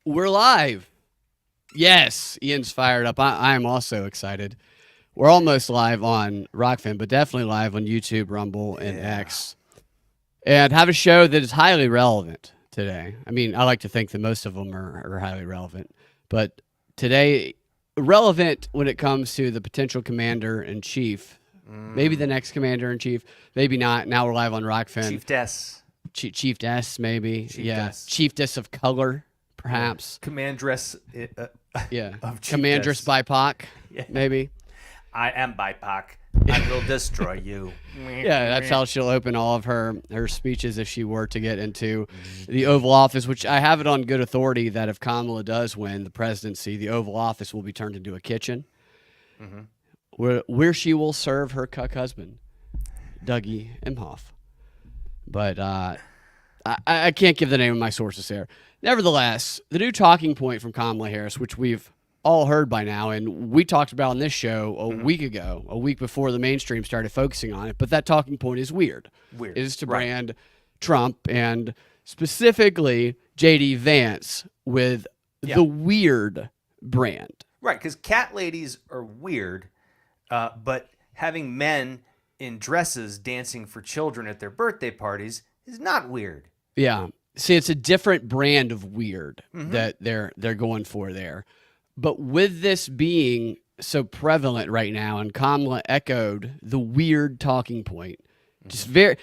We're live. Yes, Ian's fired up. I am also excited. We're almost live on Rockfin, but definitely live on YouTube, Rumble, and X. And have a show that is highly relevant today. I mean, I like to think that most of them are highly relevant. But today, relevant when it comes to the potential commander-in-chief. Maybe the next commander-in-chief. Maybe not. Now we're live on Rockfin. Chiefess, maybe. Chiefess of color, perhaps. Commandress. Of Commandress BIPOC, maybe. I am BIPOC. I will destroy you. Yeah, that's how she'll open all of her speeches if she were to get into the Oval Office, which I have it on good authority that if Kamala does win the presidency, the Oval Office will be turned into a kitchen where she will serve her cuck husband, Dougie Imhoff. But I can't give the name of my sources here. Nevertheless, the new talking point from Kamala Harris, which we've all heard by now, and we talked about on this show a week ago, a week before the mainstream started focusing on it, but that talking point is weird. It is to brand Trump and specifically J.D. Vance with the weird brand. Right, because cat ladies are weird, but having men in dresses dancing for children at their birthday parties is not weird. Yeah. See, it's a different brand of weird that they're going for there. But with this being so prevalent right now, and Kamala echoed the weird talking point,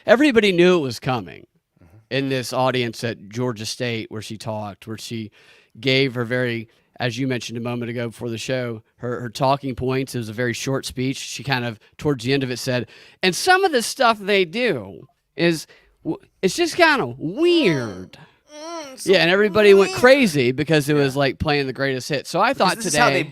everybody knew it was coming in this audience at Georgia State where she talked, where she gave her very, as you mentioned a moment ago before the show, her talking points. It was a very short speech. She kind of, towards the end of it, said, and some of the stuff they do is, it's just kind of weird. And everybody went crazy because it was like playing the greatest hit. So I thought this today,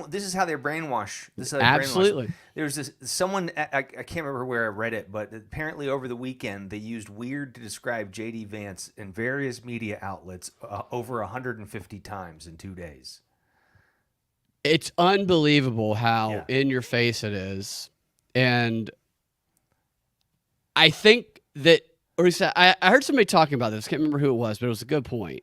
this is how they brainwash. Absolutely. There's someone, I can't remember where I read it, but apparently over the weekend they used weird to describe J.D. Vance in various media outlets over 150 times in 2 days. It's unbelievable how in your face it is. And I think that, or I heard somebody talking about this. I can't remember who it was, but it was a good point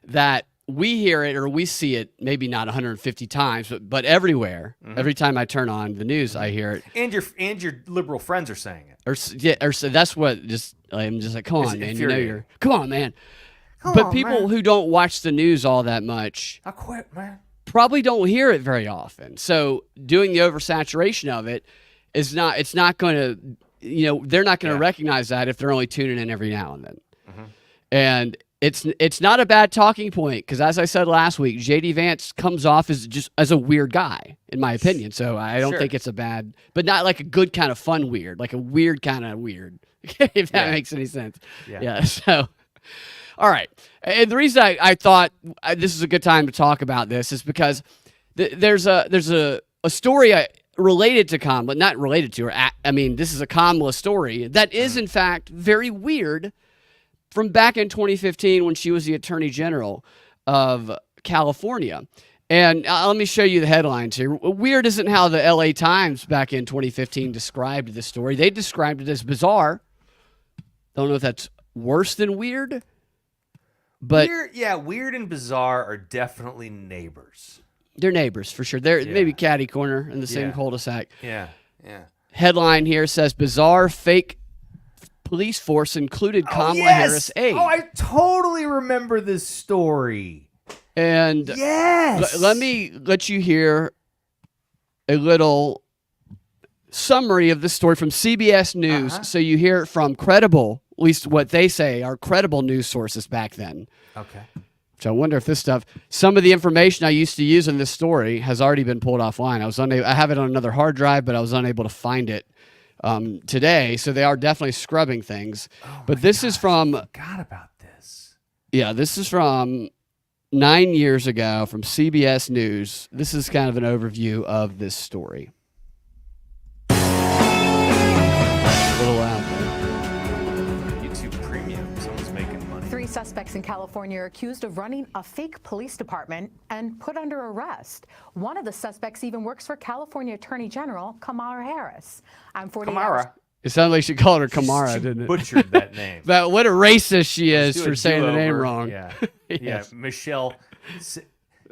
that we hear it or we see it maybe not 150 times, but everywhere. Every time I turn on the news, I hear it. And your liberal friends are saying it. Or so that's what I'm just like, come on, man. Come on, man. But people who don't watch the news all that much, I quit, man. Probably don't hear it very often. So doing the oversaturation of it is not. It's not going to. They're not going to recognize that if they're only tuning in every now and then. And it's not a bad talking point because, as I said last week, J.D. Vance comes off as a weird guy, in my opinion. So I don't think it's a bad, but not like a good kind of fun weird, like a weird kind of weird, if that makes any sense. Yeah. So, all right. And the reason I thought this is a good time to talk about this is because there's a story related to Kamala, not related to her. I mean, this is a Kamala story that is, in fact, very weird from back in 2015 when she was the Attorney General of California. And let me show you the headlines here. Weird isn't how the LA Times back in 2015 described this story. They described it as bizarre. Don't know if that's worse than weird, but weird and bizarre are definitely neighbors. They're neighbors for sure. They're maybe catty corner in the same cul-de-sac. Yeah. Headline here says bizarre fake police force included Kamala Harris aide. Oh, I totally remember this story. And let me let you hear a little summary of the story from CBS News, so you hear it from credible, at least what they say are credible news sources back then. Okay. So I wonder if this stuff, some of the information I used to use in this story has already been pulled offline. I have it on another hard drive, but I was unable to find it today. So they are definitely scrubbing things. But this is from. I forgot about this. Yeah, this is from 9 years ago from CBS News. This is kind of an overview of this story. A little loud there. YouTube Premium. Someone's making money. 3 suspects in California are accused of running a fake police department and put under arrest. One of the suspects even works for California Attorney General Kamala Harris. I'm 48 hours. It sounded like she called her Kamala, didn't it? Butchered that name. But what a racist she is Do a for saying the name do-over. wrong. Yeah, Yes. yeah. Michelle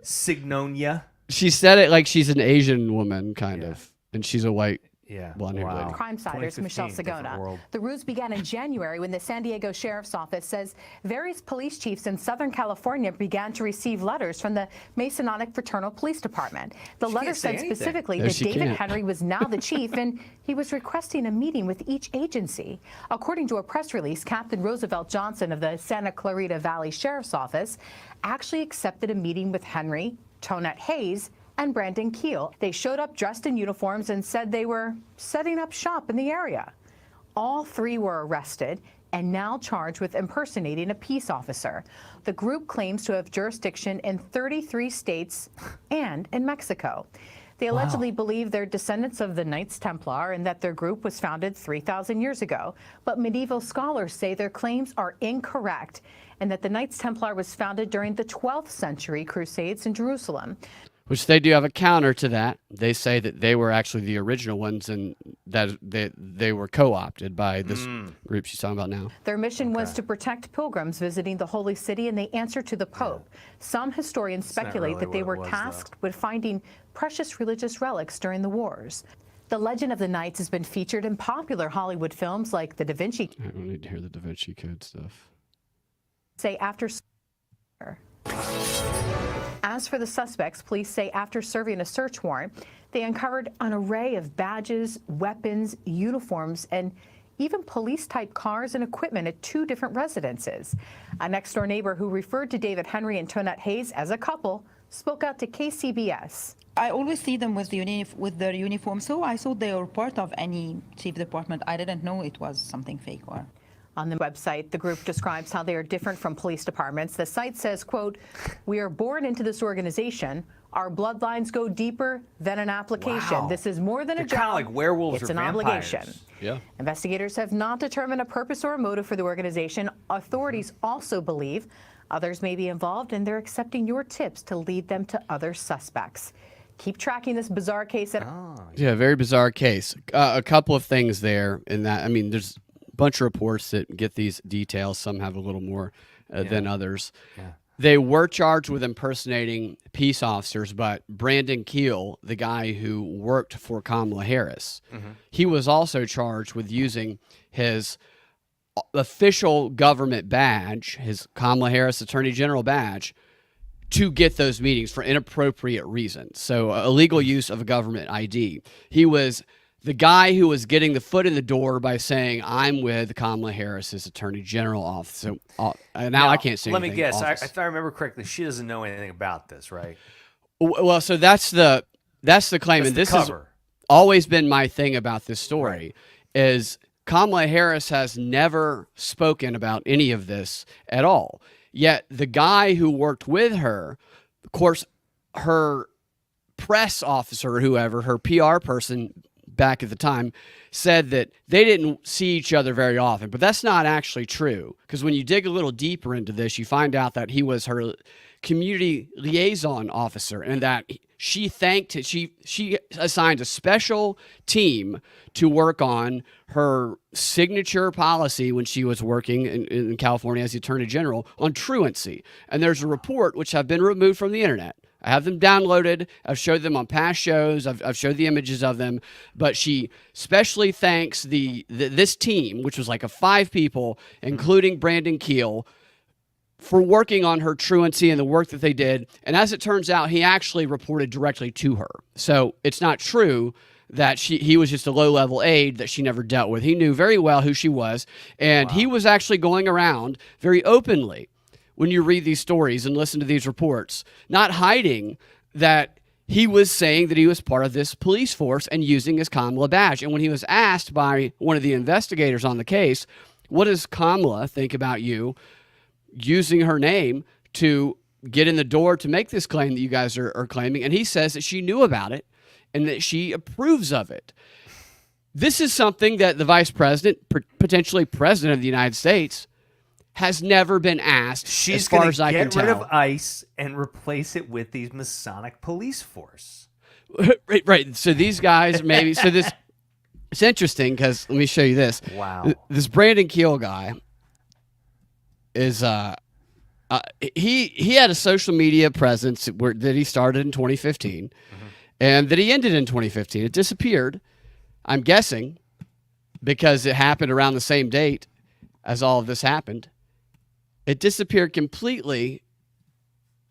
Signonia. She said it like she's an Asian woman, kind of, and she's a white. Yeah. Blonde-haired lady. Crime-Siders Michelle 2015, different Sigona. world. The ruse began in January when the San Diego Sheriff's Office says various police chiefs in Southern California began to receive letters from the Masonic Fraternal Police Department. The letter can't say said anything. specifically No, that she David can't. Henry was now the chief and he was requesting a meeting with each agency. According to a press release, Captain Roosevelt Johnson of the Santa Clarita Valley Sheriff's Office actually accepted a meeting with Henry, Tonette Hayes, and Brandon Keel. They showed up dressed in uniforms and said they were setting up shop in the area. All three were arrested and now charged with impersonating a peace officer. The group claims to have jurisdiction in 33 states and in Mexico. They allegedly believe they're descendants of the Knights Templar and that their group was founded 3,000 years ago. But medieval scholars say their claims are incorrect and that the Knights Templar was founded during the 12th century Crusades in Jerusalem. Which they do have a counter to that. They say that they were actually the original ones and that they were co-opted by this group she's talking about now. Their mission was to protect pilgrims visiting the Holy City, and they answered to the Pope. Some historians speculate really that they what were it was, tasked with finding precious religious relics during the wars. The legend of the Knights has been featured in popular Hollywood films like The Da Vinci I don't need to hear the Da Vinci Code stuff. say after. As for the suspects, police say after serving a search warrant, they uncovered an array of badges, weapons, uniforms, and even police-type cars and equipment at 2 different residences. A next-door neighbor who referred to David Henry and Tonette Hayes as a couple spoke out to KCBS. I always see them with their uniform, so I thought they were part of any chief department. I didn't know it was something fake or. On the website, the group describes how they are different from police departments. The site says, quote, "We are born into this organization. Our bloodlines go deeper than an application. Wow. This is more than They're a job. kinda like werewolves it's or an vampires. obligation." Yeah. Investigators have not determined a purpose or a motive for the organization. Authorities also believe others may be involved, and they're accepting your tips to lead them to other suspects. Keep tracking this bizarre case. Yeah, very bizarre case. A couple of things there in that. I mean, there's a bunch of reports that get these details. Some have a little more than others. Yeah. They were charged with impersonating peace officers, but Brandon Keel, the guy who worked for Kamala Harris, he was also charged with using his official government badge, his Kamala Harris Attorney General badge, to get those meetings for inappropriate reasons. So illegal use of a government ID. He was the guy who was getting the foot in the door by saying, "I'm with Kamala Harris's Attorney General office." So now I can't say Let me anything. guess. Office. If I remember correctly, she doesn't know anything about this, right? Well, so that's the claim, That's and the this has cover. always been my thing about this story is Kamala Harris has never spoken about any of this at all. Yet the guy who worked with her, of course, her press officer or whoever, her PR person back at the time, said that they didn't see each other very often. But that's not actually true, because when you dig a little deeper into this, you find out that he was her community liaison officer and that she assigned a special team to work on her signature policy when she was working in California as the Attorney General on truancy. And there's a report which have been removed from the internet. I have them downloaded. I've showed them on past shows. I've showed the images of them. But she specially thanks this team, which was like a 5 people, including Brandon Keel, for working on her truancy and the work that they did. And as it turns out, he actually reported directly to her. So it's not true that he was just a low-level aide that she never dealt with. He knew very well who she was. And he was actually going around very openly when you read these stories and listen to these reports, not hiding that he was saying that he was part of this police force and using his Kamala badge. And when he was asked by one of the investigators on the case, what does Kamala think about you using her name to get in the door to make this claim that you guys are claiming? And he says that she knew about it and that she approves of it. This is something that the vice president, potentially president of the United States, has never been asked. She's as far as I can get rid tell. of ICE and replace it with these Masonic police force. Right. So these guys maybe. So It's interesting because let me show you this. Wow. This Brandon Keel guy is he had a social media presence that he started in 2015, and that he ended in 2015. It disappeared. I'm guessing because it happened around the same date as all of this happened. It disappeared completely,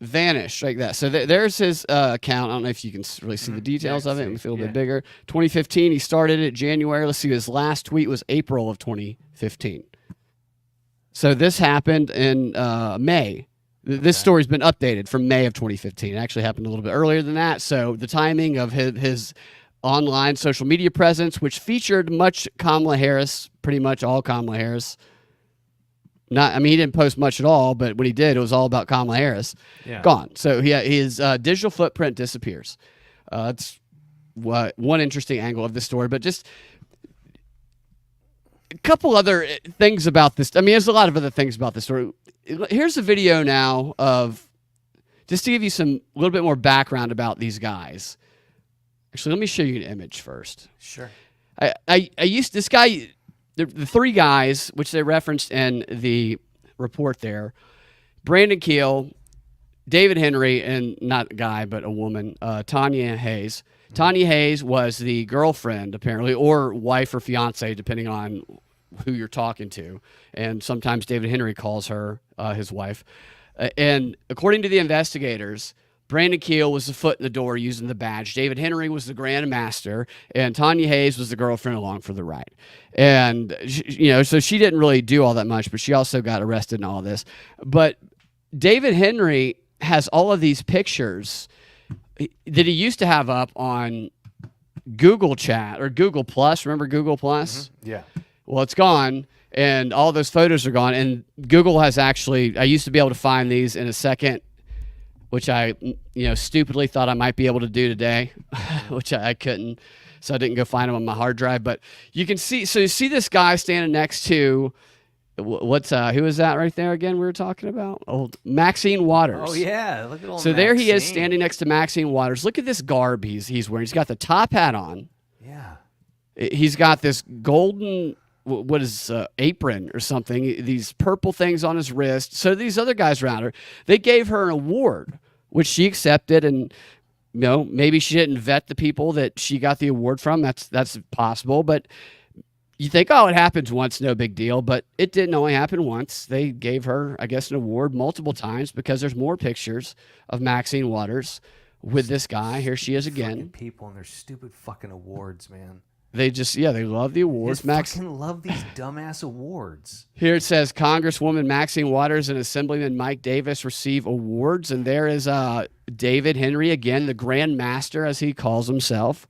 vanished like that. So there's his account. I don't know if you can really see the details of it. It feel a bit bigger. 2015, he started it January. Let's see, his last tweet was April of 2015. So this happened in May. This story's been updated from May of 2015. It actually happened a little bit earlier than that. So the timing of his online social media presence, which featured much Kamala Harris, pretty much all Kamala Harris. He didn't post much at all, but when he did, it was all about Kamala Harris. Yeah. Gone. So his digital footprint disappears. That's one interesting angle of this story, but just a couple other things about this. There's a lot of other things about this story. Here's a video now of, just to give you a little bit more background about these guys. Actually, let me show you an image first. Sure. This guy, the three guys, which they referenced in the report there, Brandon Keel, David Henry, and not a guy, but a woman, Tanya Hayes. Tanya Hayes was the girlfriend, apparently, or wife or fiance, depending on who you're talking to. And sometimes David Henry calls her his wife. And according to the investigators, Brandon Keel was the foot in the door using the badge. David Henry was the Grand Master, and Tanya Hayes was the girlfriend along for the ride. And, so she didn't really do all that much, but she also got arrested in all this. But David Henry has all of these pictures that he used to have up on Google Chat or Google Plus. Remember Google Plus? Mm-hmm. Yeah. Well, it's gone, and all those photos are gone. And Google has actually, I used to be able to find these in a second, which I, stupidly thought I might be able to do today, which I couldn't. So I didn't go find them on my hard drive. But you can see, so you see this guy standing next to, who is that right there again we were talking about? Old Maxine Waters. Oh, yeah. Look at old So Maxine. there he is standing next to Maxine Waters. Look at this garb he's wearing. He's got the top hat on. Yeah. He's got this golden, apron or something, these purple things on his wrist. So these other guys around her, they gave her an award, which she accepted, and maybe she didn't vet the people that she got the award from. That's possible, but you think, oh, it happens once, no big deal, but it didn't only happen once. They gave her, I guess, an award multiple times because there's more pictures of Maxine Waters with this guy. Here she is again. Fucking people and their stupid fucking awards, man. They just, they love the awards. Fucking love these dumbass awards. Here it says Congresswoman Maxine Waters and Assemblyman Mike Davis receive awards. And there is David Henry, again, the Grand Master, as he calls himself.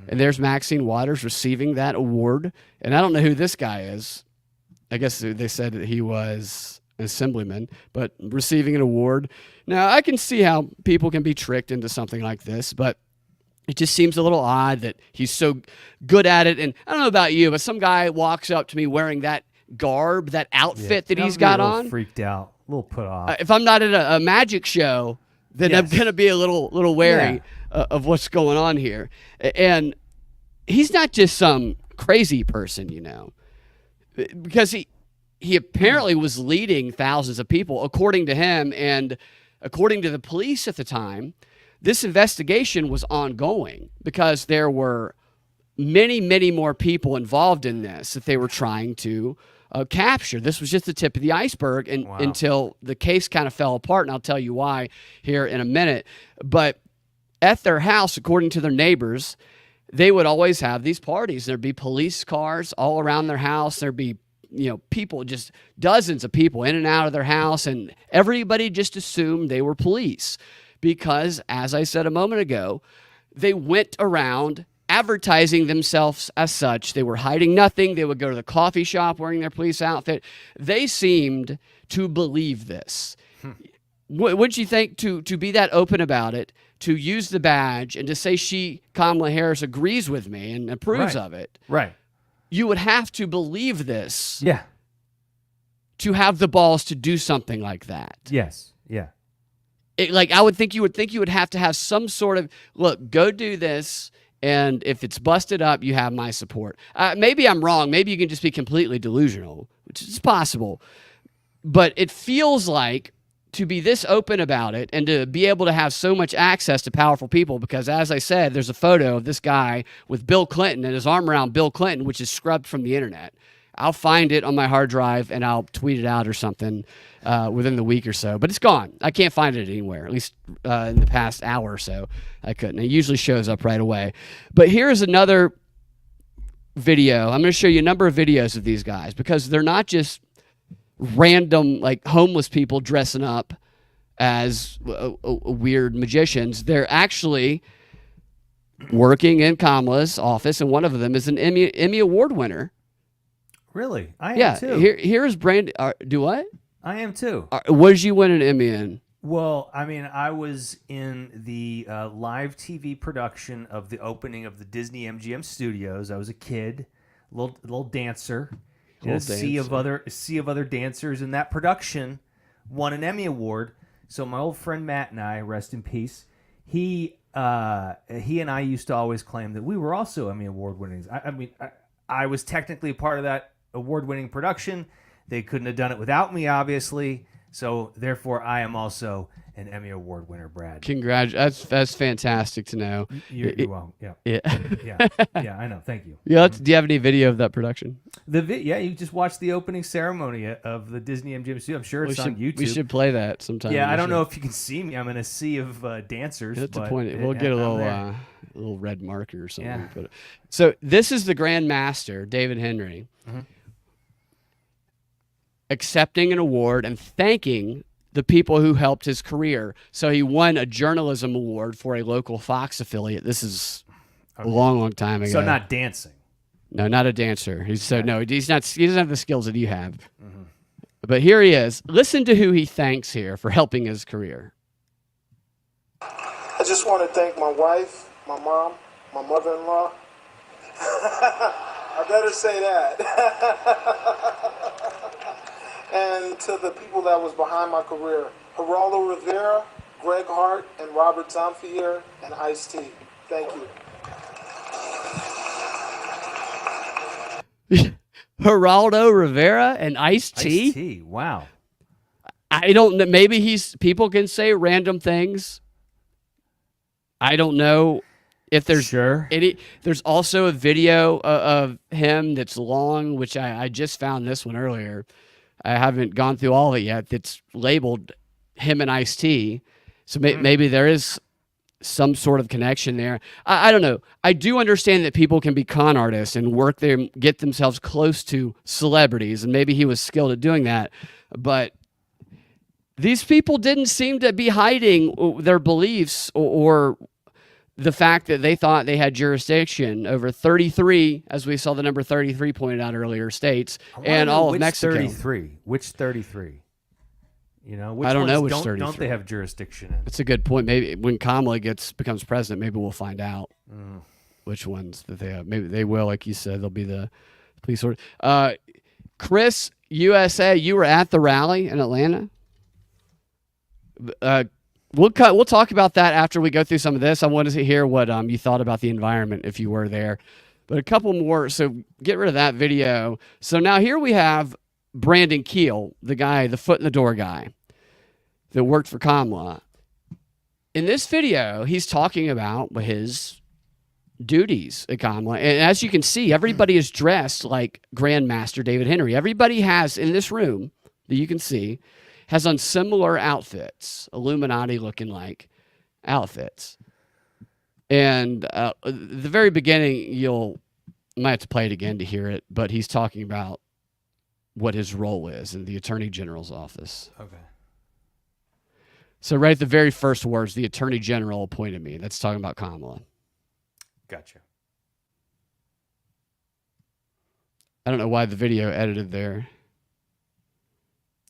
And there's Maxine Waters receiving that award. And I don't know who this guy is. I guess they said that he was an assemblyman, but receiving an award. Now, I can see how people can be tricked into something like this, but it just seems a little odd that he's so good at it. And I don't know about you, but some guy walks up to me wearing that garb, that outfit that he's got on. Freaked out, a little put off. If I'm not at a magic show, then I'm going to be a little wary of what's going on here. And he's not just some crazy person, because he apparently was leading thousands of people, according to him and according to the police at the time. This investigation was ongoing because there were many, many more people involved in this that they were trying to capture. This was just the tip of the iceberg until the case kind of fell apart, and I'll tell you why here in a minute. But at their house, according to their neighbors, they would always have these parties. There'd be police cars all around their house. There'd be people, just dozens of people in and out of their house, and everybody just assumed they were police. Because, as I said a moment ago, they went around advertising themselves as such. They were hiding nothing. They would go to the coffee shop wearing their police outfit. They seemed to believe this. Wouldn't you think to be that open about it, to use the badge, and to say Kamala Harris, agrees with me and approves of it? Right. You would have to believe this. Yeah. To have the balls to do something like that. Yes. Yeah. I would think you would have to have some sort of, look, go do this, And if it's busted up, you have my support. Maybe I'm wrong. Maybe you can just be completely delusional, which is possible. But it feels like to be this open about it and to be able to have so much access to powerful people, because as I said, there's a photo of this guy with Bill Clinton and his arm around Bill Clinton, which is scrubbed from the internet. I'll find it on my hard drive and I'll tweet it out or something within the week or so. But it's gone. I can't find it anywhere, at least in the past hour or so. I couldn't. It usually shows up right away. But here's another video. I'm going to show you a number of videos of these guys, because they're not just random, like, homeless people dressing up as weird magicians. They're actually working in Kamala's office, and one of them is an Emmy Award winner. Really? I am too. Here's Brandon. Do what? I am too. What did you win an Emmy in? Well, I mean, I was in the live TV production of the opening of the Disney MGM Studios. I was a kid, little dancer, in a sea of other dancers, and that production won an Emmy Award. So my old friend Matt and I, rest in peace, he and I used to always claim that we were also Emmy Award winners. I mean, I was technically a part of that award-winning production. They couldn't have done it without me, obviously. So therefore, I am also an Emmy Award winner, Brad. Congratulations! That's fantastic to know. You're welcome. Yeah. Yeah. I know. Thank you. Yeah. Do you have any video of that production? Yeah, you just watched the opening ceremony of the Disney MGM Studio. I'm sure it's on YouTube. We should play that sometime. Yeah, I don't know if you can see me. I'm in a sea of dancers. That's the point. We'll get a little red marker or something. Yeah. So this is the Grand Master, David Henry, accepting an award and thanking the people who helped his career. So he won a journalism award for a local Fox affiliate. This is a long time ago. So not dancing. No, not a dancer. He's not. He doesn't have the skills that you have. But here he is. Listen to who he thanks here for helping his career. I just want to thank my wife, my mom, my mother-in-law. I better say that. And to the people that was behind my career, Geraldo Rivera, Greg Hart, and Robert Zampier, and Ice-T. Thank you. Geraldo Rivera and Ice-T? Ice-T, wow. I don't know. Maybe people can say random things. I don't know if there's any. There's also a video of him that's long, which I just found this one earlier. I haven't gone through all of it yet. That's labeled him and Ice-T. So maybe there is some sort of connection there. I don't know. I do understand that people can be con artists and get themselves close to celebrities, and maybe he was skilled at doing that. But these people didn't seem to be hiding their beliefs or the fact that they thought they had jurisdiction over 33, as we saw the number 33 pointed out earlier, states, and all of Mexico. 33? Which 33? You know, which I don't know which 33. 33. Don't they have jurisdiction in? That's a good point. Maybe when Kamala becomes president, maybe we'll find out which ones that they have. Maybe they will, like you said, they'll be the police order. Chris, USA, you were at the rally in Atlanta. We'll talk about that after we go through some of this. I wanted to hear what you thought about the environment if you were there. But a couple more. So get rid of that video. So now here we have Brandon Keel, the guy, the foot in the door guy that worked for Kamala. In this video, he's talking about his duties at Kamala. And as you can see, everybody is dressed like Grandmaster David Henry. Everybody has, in this room that you can see, has on similar outfits, Illuminati-looking like outfits. And at the very beginning, you might have to play it again to hear it, but he's talking about what his role is in the Attorney General's office. Okay. So right at the very first words, the Attorney General appointed me. That's talking about Kamala. Gotcha. I don't know why the video edited there.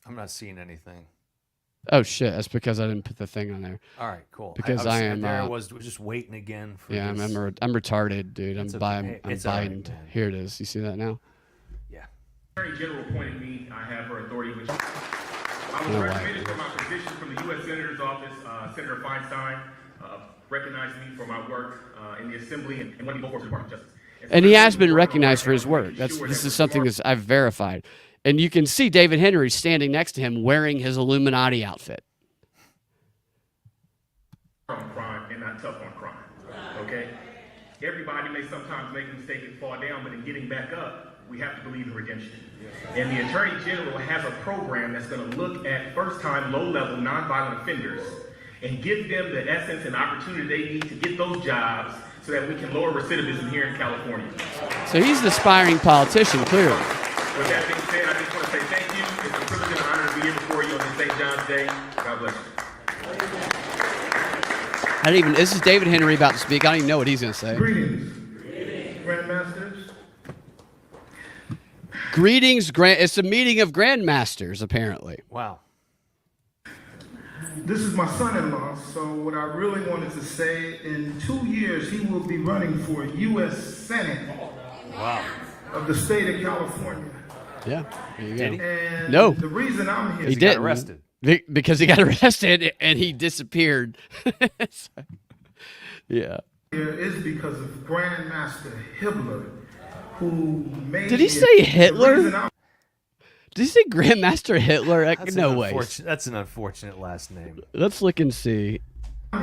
I'm not seeing anything. Oh, shit. That's because I didn't put the thing on there. All right, cool. Because I am... There I was just waiting again for yeah, this. I'm retarded, dude. I'm okay. bind. Right, here it is. You see that now? Yeah. Attorney General appointed me. I have her authority, which I was recommended for my position from the U.S. Senator's office, Senator Feinstein. recognized me for my work in the Assembly and one of the Department of Justice. And he has been recognized for his work. This is something that I've verified. And you can see David Henry standing next to him wearing his Illuminati outfit. On crime and not tough on crime. Okay? Everybody may sometimes make a mistake and fall down, but in getting back up, we have to believe in redemption. And the Attorney General has a program that's going to look at first-time, low-level, nonviolent offenders and give them the essence and opportunity they need to get those jobs so that we can lower recidivism here in California. So he's an aspiring politician, clearly. With that being said, I just want to say thank you. It's a privilege and an honor to be here before you on this St. John's Day. God bless you. This is David Henry about to speak. I don't even know what he's going to say. Greetings, Grandmasters. Greetings, it's a meeting of grandmasters, apparently. Wow. This is my son-in-law, so what I really wanted to say, in 2 years, he will be running for U.S. Senate of the state of California. Yeah, there you go. And No. the reason I'm here He is did arrested. Because he got arrested and he disappeared. Yeah. here is because of Grandmaster Hitler, who made Did he it- say the Hitler? reason I'm Did he say Grandmaster Hitler? No way. That's an unfortunate last name. Let's look and see.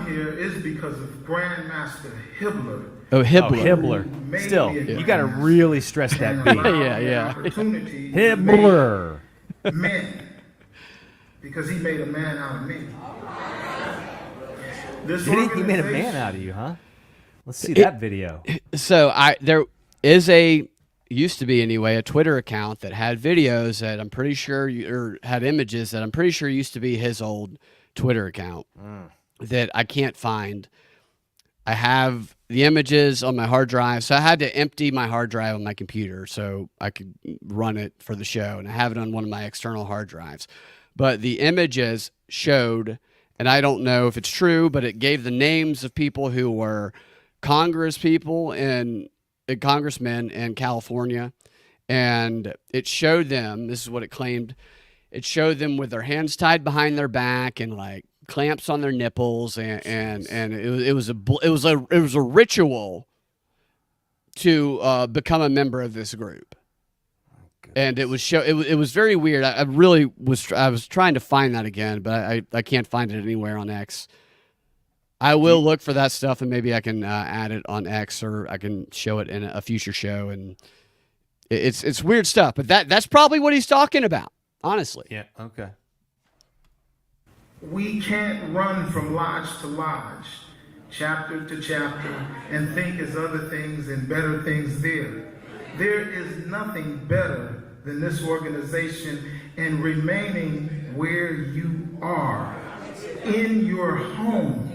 here is because of Grandmaster Hitler. Oh, Hitler. Hibbler. Made Still, me a you got to really stress that and B. allowed Yeah, the yeah. opportunity to Hibbler. make men, because he made a man out of me. This Did he? He made a organization- man out of you, huh? Let's see that video. So there is used to be anyway, a Twitter account that had videos that I'm pretty sure, or had images that I'm pretty sure used to be his old Twitter account that I can't find. I have the images on my hard drive, so I had to empty my hard drive on my computer so I could run it for the show, and I have it on one of my external hard drives. But the images showed, and I don't know if it's true, but it gave the names of people who were Congress people and congressmen in California, and it showed them, this is what it claimed, it showed them with their hands tied behind their back and like clamps on their nipples, and it was a ritual to become a member of this group. And it was it was very weird. I was trying to find that again, but I can't find it anywhere on X. I will look for that stuff, and maybe I can add it on X, or I can show it in a future show. And it's weird stuff, but that's probably what he's talking about, honestly. Yeah, okay. We can't run from lodge to lodge, chapter to chapter, and think as other things and better things there. There is nothing better than this organization and remaining where you are, in your home.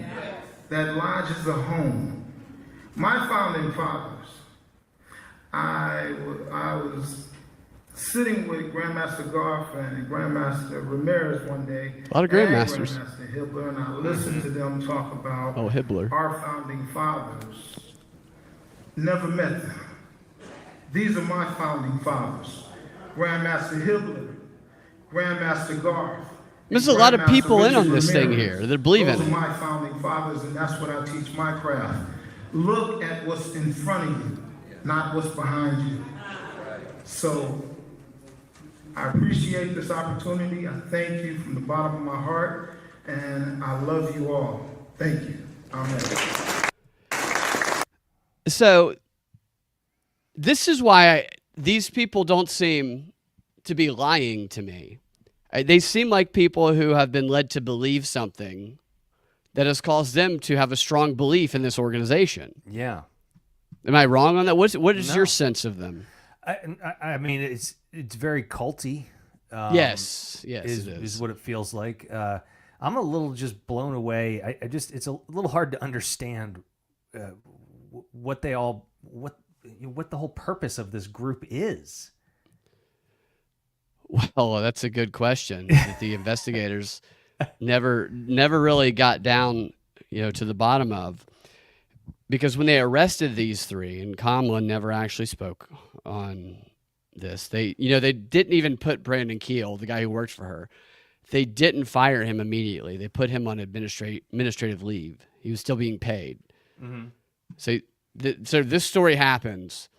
That lodge is a home. My founding fathers, I was sitting with Grandmaster Garth and Grandmaster Ramirez one day. A lot of Grandmasters. And Grandmaster Hitler, and I listened to them talk about Hitler. our founding fathers. Never met them. These are my founding fathers. Grandmaster Hitler, Grandmaster Garth. There's a lot of Grandmaster people in on Richard this thing Ramirez. here. They're believing Those it. are my founding fathers, and that's what I teach my craft. Look at what's in front of you, not what's behind you. So I appreciate this opportunity. I thank you from the bottom of my heart, and I love you all. Thank you. Amen. So this is why these people don't seem to be lying to me. They seem like people who have been led to believe something that has caused them to have a strong belief in this organization. Yeah. Am I wrong on that? What is No. your sense of them? I mean, it's very culty. Yes, it is what it feels like. I'm a little just blown away. It's a little hard to understand what the whole purpose of this group is. Well, that's a good question that the investigators never really got down, to the bottom of. Because when they arrested these three, and Kamala never actually spoke on this, they didn't even put Brandon Keel, the guy who worked for her, they didn't fire him immediately. They put him on administrative leave. He was still being paid. Mm-hmm. So this story happens.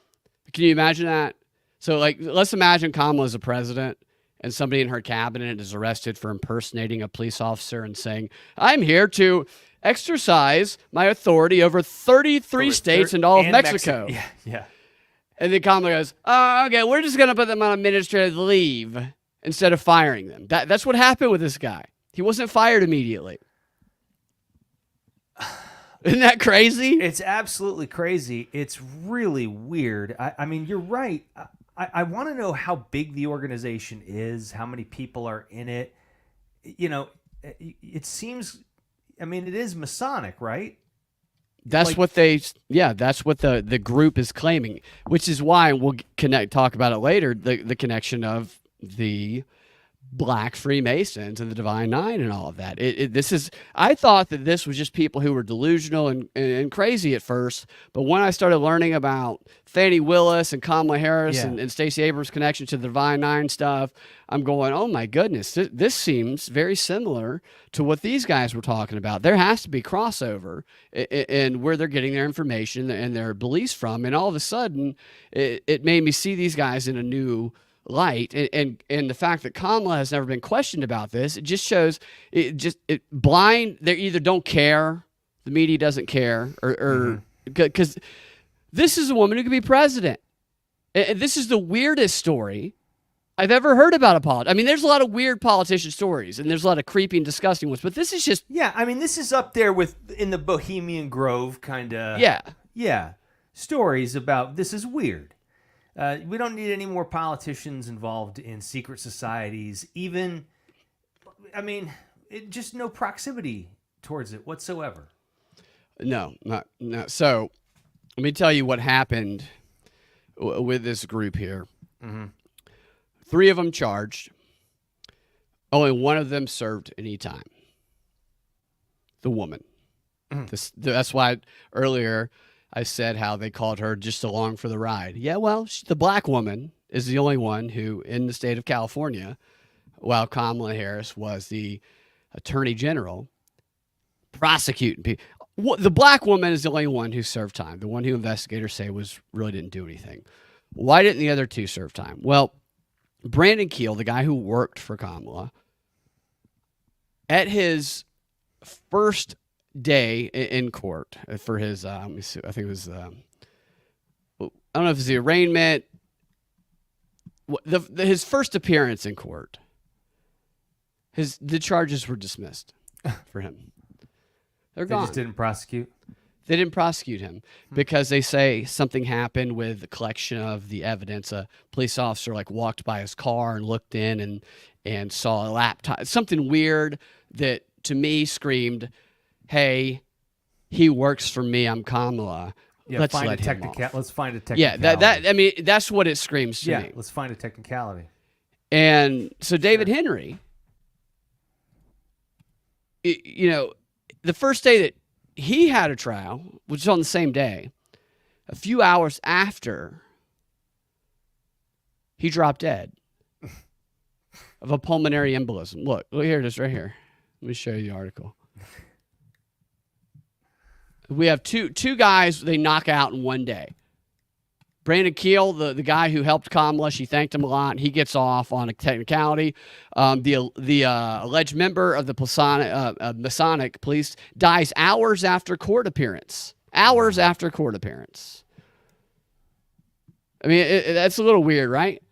Can you imagine that? So, like, let's imagine Kamala is a president and somebody in her cabinet is arrested for impersonating a police officer and saying, I'm here to exercise my authority over 33 states and all of Mexico. Yeah. And then Kamala goes, oh, okay, we're just going to put them on administrative leave instead of firing them. That's what happened with this guy. He wasn't fired immediately. Isn't that crazy? It's absolutely crazy. It's really weird. I mean, you're right. I want to know how big the organization is, how many people are in it. You know, it seems, I mean, it is Masonic, right? That's what that's what the group is claiming, which is why we'll talk about it later, the connection of the Black Freemasons and the Divine Nine and all of that. I thought that this was just people who were delusional and crazy at first, but when I started learning about Fani Willis and Kamala Harris and Stacey Abrams' connection to the Divine Nine stuff, I'm going, oh my goodness, this seems very similar to what these guys were talking about. There has to be crossover in where they're getting their information and their beliefs from, and all of a sudden, it made me see these guys in a new light, and the fact that Kamala has never been questioned about this, it just shows blind. They either don't care, the media doesn't care, or because this is a woman who could be president. And this is the weirdest story I've ever heard about a politician. I mean, there's a lot of weird politician stories, and there's a lot of creepy and disgusting ones, but this is just I mean, this is up there with in the Bohemian Grove kind of stories about this is weird. We don't need any more politicians involved in secret societies. Even, I mean, just no proximity towards it whatsoever. No. So, let me tell you what happened with this group here. Mm-hmm. 3 of them charged. Only one of them served any time. The woman. Mm-hmm. That's why earlier I said how they called her just along for the ride. Yeah, well, the black woman is the only one who, in the state of California, while Kamala Harris was the attorney general, prosecuting people. The black woman is the only one who served time. The one who investigators say really didn't do anything. Why didn't the other 2 serve time? Well, Brandon Keel, the guy who worked for Kamala, at his first day in court for his, let me see, I think it was, I don't know if it's the arraignment, his first appearance in court, the charges were dismissed for him. They're gone. They just didn't prosecute? They didn't prosecute him because they say something happened with the collection of the evidence. A police officer walked by his car and looked in and saw a laptop. Something weird that to me screamed, hey, he works for me. I'm Kamala. Yeah, let's find a technicality. Yeah, I mean, that's what it screams to me. Yeah, let's find a technicality. And so David Henry, the first day that he had a trial, which was on the same day, a few hours after, he dropped dead of a pulmonary embolism. Look here it is right here. Let me show you the article. We have two guys they knock out in one day. Brandon Keel, the guy who helped Kamala, she thanked him a lot, and he gets off on a technicality. The alleged member of the Masonic police dies hours after court appearance. Hours after court appearance. I mean, that's a little weird, right?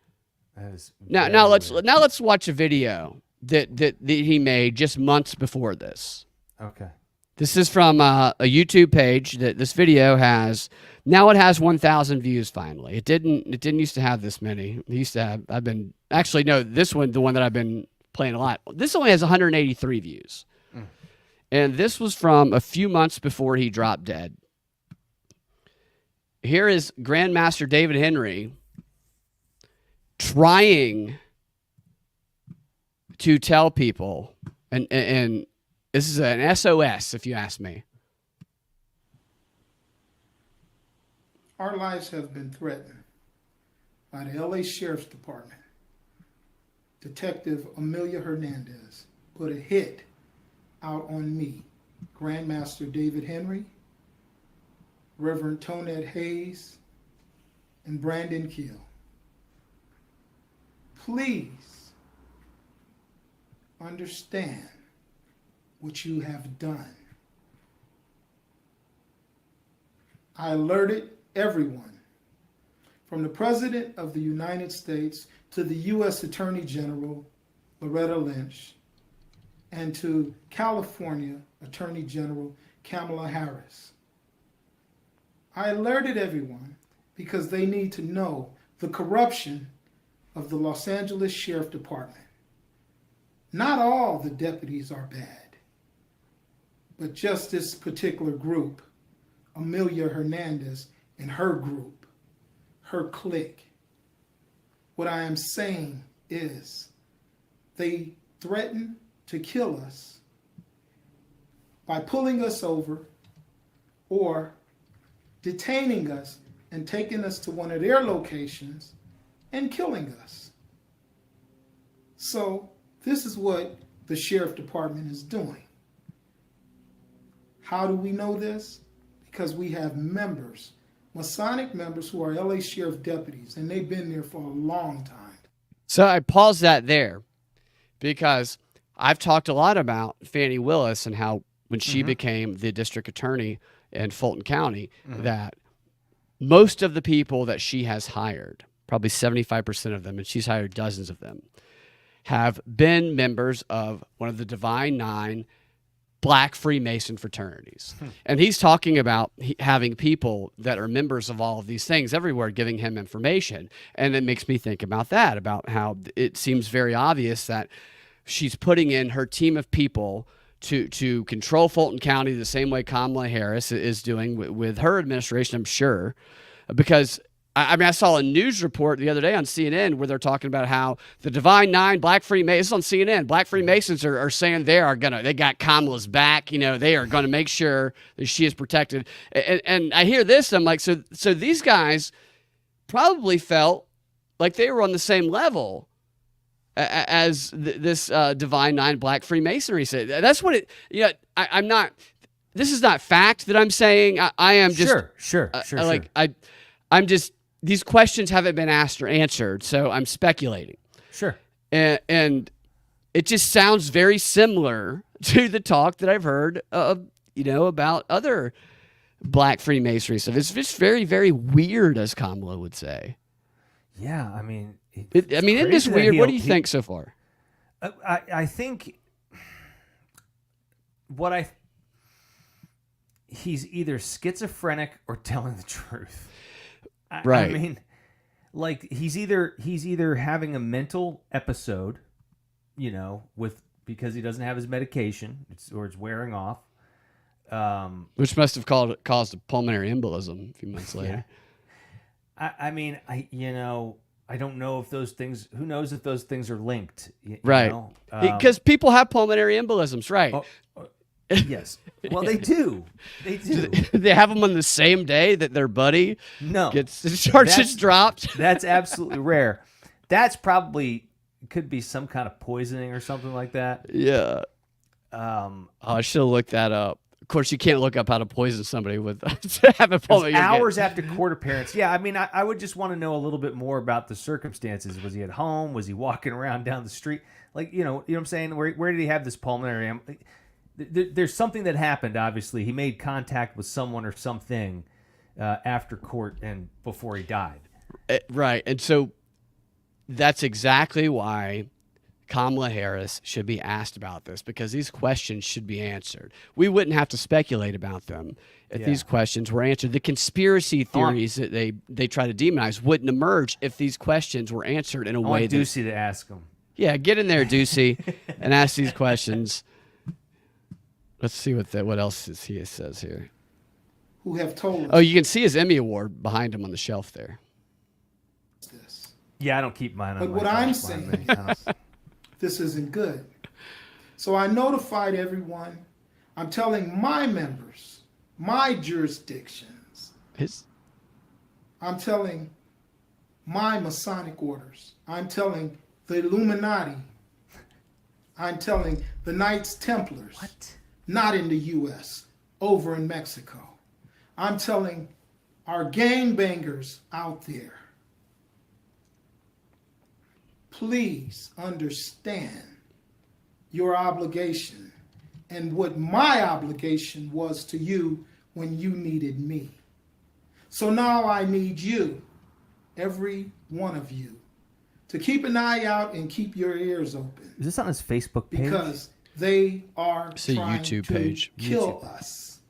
Now let's watch a video that he made just months before this. Okay. This is from a YouTube page that this video has. Now it has 1,000 views finally. It didn't used to have this many. It used to have, this one, the one that I've been playing a lot. This only has 183 views. And this was from a few months before he dropped dead. Here is Grandmaster David Henry trying to tell people, and this is an SOS, if you ask me. Our lives have been threatened by the LA Sheriff's Department. Detective Amelia Hernandez put a hit out on me Grandmaster David Henry, Reverend Tonette Hayes, and Brandon Keel. Please understand what you have done. I alerted everyone, from the President of the United States to the U.S. Attorney General, Loretta Lynch, and to California Attorney General Kamala Harris. I alerted everyone because they need to know the corruption of the Los Angeles Sheriff Department. Not all the deputies are bad, but just this particular group, Amelia Hernandez and her group, her clique. What I am saying is they threaten to kill us by pulling us over or detaining us and taking us to one of their locations and killing us. So this is what the Sheriff Department is doing. How do we know this? Because we have members, Masonic members who are LA Sheriff deputies, and they've been there for a long time. So I pause that there because I've talked a lot about Fani Willis and how when she became the district attorney in Fulton County, that most of the people that she has hired, probably 75% of them, and she's hired dozens of them, have been members of one of the Divine Nine Black Freemason fraternities. And he's talking about having people that are members of all of these things everywhere giving him information. And it makes me think about that, about how it seems very obvious that she's putting in her team of people to control Fulton County the same way Kamala Harris is doing with her administration, I'm sure. Because I mean, I saw a news report the other day on CNN where they're talking about how the Divine Nine Black Freemasons on CNN, Black Freemasons are saying they got Kamala's back. You know, they are going to make sure that she is protected. And I hear this, I'm like, so these guys probably felt like they were on the same level as this Divine Nine Black Freemasonry said. That's what it. Yeah, I'm not. This is not fact that I'm saying. I am just sure. I'm just. These questions haven't been asked or answered, so I'm speculating. Sure. And it just sounds very similar to the talk that I've heard about other Black Freemasonry stuff. It's just very, very weird, as Kamala would say. Yeah, I mean... Isn't this weird? What do you think so far? I think he's either schizophrenic or telling the truth. Right. I mean, like he's either having a mental episode, because he doesn't have his medication, or it's wearing off, which must have caused a pulmonary embolism a few months later. Yeah. I don't know if those things. Who knows if those things are linked? Right. Because people have pulmonary embolisms, right? Yes. Well, they do. They do. They have them on the same day that their buddy gets his charges dropped. That's absolutely rare. That's probably could be some kind of poisoning or something like that. Yeah. I should have looked that up. Of course, you can't look up how to poison somebody with having pulmonary. Hours after court appearance. Yeah, I mean, I would just want to know a little bit more about the circumstances. Was he at home? Was he walking around down the street? Like, you know what I'm saying? Where did he have this pulmonary? There's something that happened, obviously. He made contact with someone or something after court and before he died. Right. And so that's exactly why Kamala Harris should be asked about this, because these questions should be answered. We wouldn't have to speculate about them if these questions were answered. The conspiracy theories that they try to demonize wouldn't emerge if these questions were answered in a way that... Ducey to ask them. Yeah, get in there, Ducey, and ask these questions. Let's see what else he says here. Who have told us. Oh, you can see his Emmy Award behind him on the shelf there. This. Yeah, I don't keep mine on. But what I'm saying is, this isn't good. So I notified everyone. I'm telling my members, my jurisdictions. I'm telling my Masonic orders. I'm telling the Illuminati. I'm telling the Knights Templars. What? not in the U.S., over in Mexico. I'm telling our gangbangers out there, please understand your obligation and what my obligation was to you when you needed me. So now I need you, every one of you, to keep an eye out and keep your ears open. Is this on his Facebook page? Because they are It's a trying YouTube to page. kill us.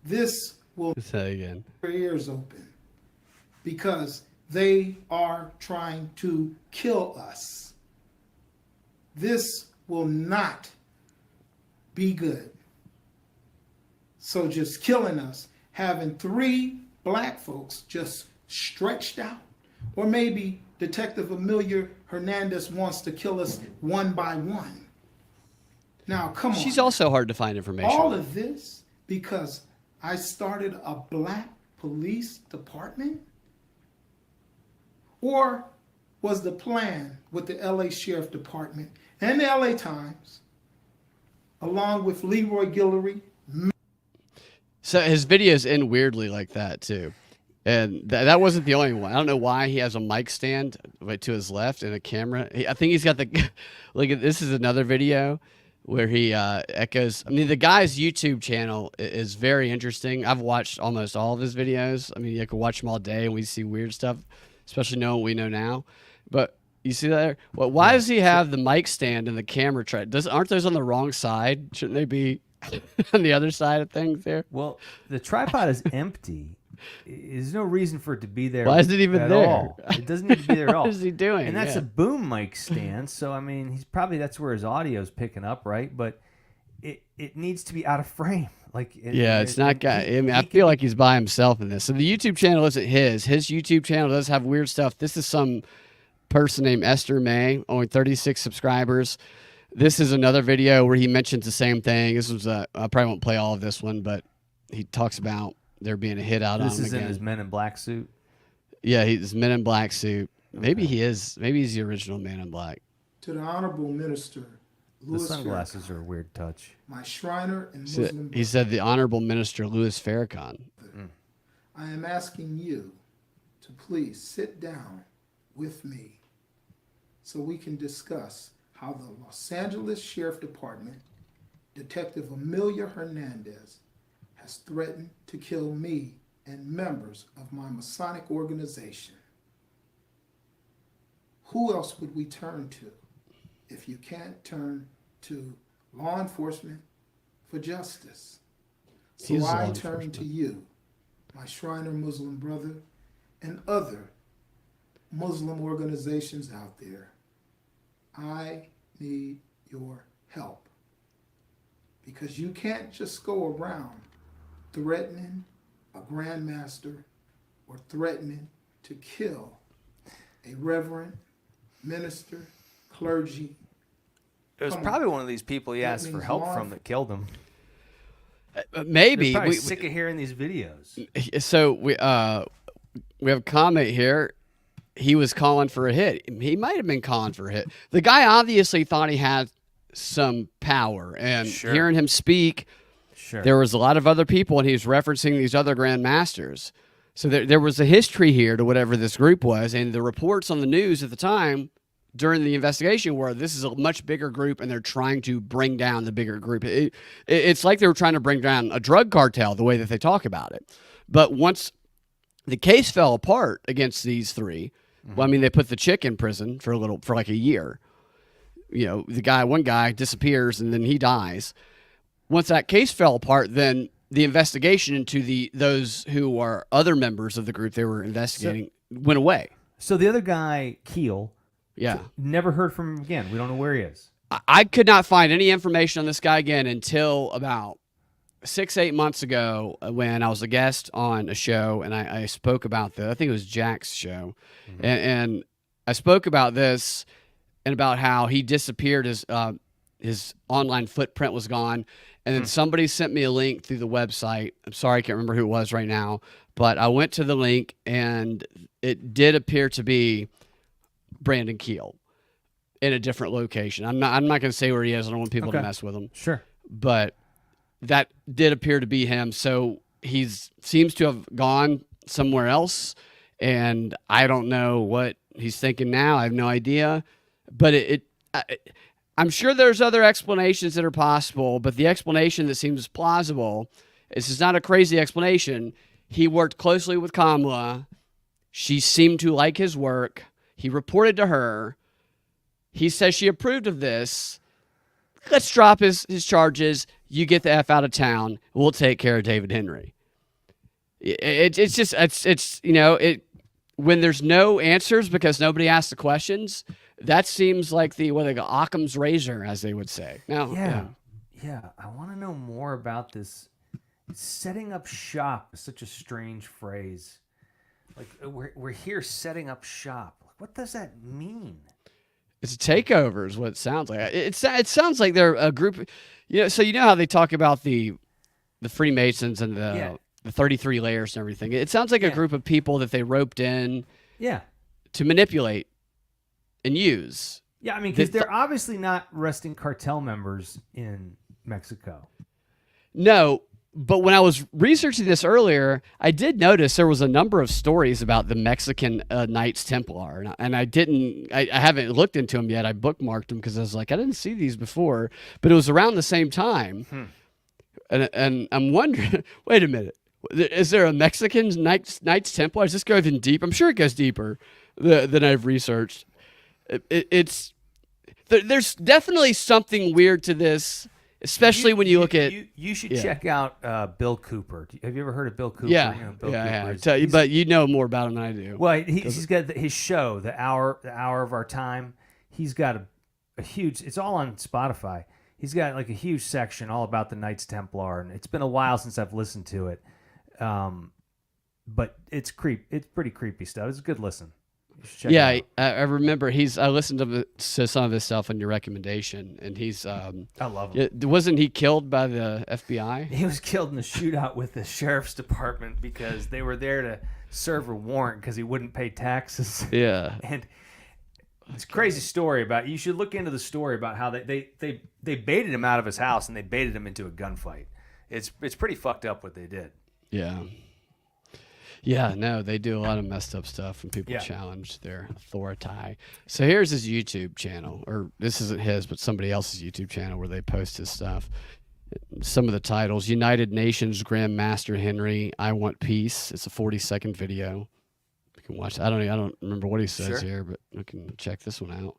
This will Say that again. your ears open. Because they are trying to kill us. This will not be good. So just killing us, having 3 black folks just stretched out, or maybe Detective Amelia Hernandez wants to kill us one by one. Now, come on. She's also hard to find information. All of this because I started a black police department? Or was the plan with the LA Sheriff Department and the LA Times, along with Leroy Guillory? So his videos end weirdly like that too. And that wasn't the only one. I don't know why he has a mic stand right to his left and a camera. I think he's got the look at this is another video where he echoes. I mean, the guy's YouTube channel is very interesting. I've watched almost all of his videos. I mean, you can watch them all day and we see weird stuff, especially knowing what we know now. But you see that there? Well, why does he have the mic stand and the camera tray? Aren't those on the wrong side? Shouldn't they be on the other side of things there? Well, the tripod is empty. There's no reason for it to be there. Why is it even at there? all. It doesn't need to be there at all. What is he doing? And that's Yeah. a boom mic stand. So I mean, he's probably that's where his audio's picking up, right? But it needs to be out of frame. Like It's not guy. I mean, I feel like he's by himself in this. So the YouTube channel isn't his. His YouTube channel does have weird stuff. This is some person named Esther May, only 36 subscribers. This is another video where he mentions the same thing. This was I probably won't play all of this one, but he talks about there being a hit out on him This is again. in his Men in Black suit. Yeah, he's Men in Black suit. Maybe he is. Maybe he's the original Man in Black. To the Honorable Minister, The Louis sunglasses Farrakhan, are a weird touch. my Shriner and So Muslim he said the Honorable Minister Louis Farrakhan. I am asking you to please sit down with me so we can discuss how the Los Angeles Sheriff Department, Detective Amelia Hernandez, has threatened to kill me and members of my Masonic organization. Who else would we turn to if you can't turn to law enforcement for justice? So He's law I turn enforcement. to you, my Shriner Muslim brother, and other Muslim organizations out there. I need your help. Because you can't just go around threatening a grandmaster or threatening to kill a reverend, minister, clergy. It was Come on. probably one of these people he That asked for means help law from that killed him. Maybe. They're probably sick of hearing these videos. So we have a comment here. He was calling for a hit. He might have been calling for a hit. The guy obviously thought he had some power, and Sure. hearing him speak, Sure. there was a lot of other people, and he was referencing these other grandmasters. So there was a history here to whatever this group was, and the reports on the news at the time during the investigation were this is a much bigger group, and they're trying to bring down the bigger group. It's like they were trying to bring down a drug cartel, the way that they talk about it. But once the case fell apart against these three, well, I mean, they put the chick in prison for like a year. You know, one guy disappears and then he dies. Once that case fell apart, then the investigation into those who are other members of the group they were investigating went away. So the other guy, Keel, Yeah. never heard from him again. We don't know where he is. I could not find any information on this guy again until about 6-8 months ago when I was a guest on a show and I spoke about I think it was Jack's show. And I spoke about this and about how he disappeared, his online footprint was gone. And then somebody sent me a link through the website. I'm sorry, I can't remember who it was right now, but I went to the link and it did appear to be Brandon Keel in a different location. I'm not going to say where he is. I don't want people to Okay. mess with him. Sure. but that did appear to be him. So seems to have gone somewhere else, and I don't know what he's thinking now. I have no idea, but I'm sure there's other explanations that are possible, but the explanation that seems plausible, this is not a crazy explanation. He worked closely with Kamala. She seemed to like his work. He reported to her. He says she approved of this. Let's drop his charges. You get the F out of town. We'll take care of David Henry. It's when there's no answers because nobody asked the questions, that seems like the Occam's razor, as they would say. Now, yeah. I want to know more about this. Setting up shop is such a strange phrase. Like we're here setting up shop. What does that mean? It's a takeover, is what it sounds like. It sounds like they're a group. So you know how they talk about the Freemasons and the 33 layers and everything. It sounds like a group of people that they roped in, to manipulate and use. Yeah, I mean, because they're obviously not arresting cartel members in Mexico. No, but when I was researching this earlier, I did notice there was a number of stories about the Mexican Knights Templar, and I haven't looked into them yet. I bookmarked them because I was like, I didn't see these before, but it was around the same time, and I'm wondering, wait a minute, is there a Mexican Knights Templar? Does this go even deep? I'm sure it goes deeper than I've researched. There's definitely something weird to this. Especially when you look at... You should check out Bill Cooper. Have you ever heard of Bill Cooper? Yeah, Bill Cooper tell you, but you know more about him than I do. Well, he's got his show, The Hour of Our Time. He's got a huge... It's all on Spotify. He's got like a huge section all about the Knights Templar, and it's been a while since I've listened to it. But it's pretty creepy stuff. It's a good listen. Yeah, I remember I listened to some of his stuff on your recommendation, and I love him. Wasn't he killed by the FBI? He was killed in a shootout with the sheriff's department because they were there to serve a warrant because he wouldn't pay taxes. Yeah. And it's a crazy story about, you should look into the story about how they baited him out of his house and they baited him into a gunfight. It's pretty fucked up what they did. Yeah. Yeah, no, they do a lot of messed up stuff when people challenge their authority. So here's his YouTube channel, or this isn't his, but somebody else's YouTube channel where they post his stuff. Some of the titles: United Nations Grand Master Henry, I Want Peace. It's a 40-second video. You can watch. I don't remember what he says here, but we can check this one out.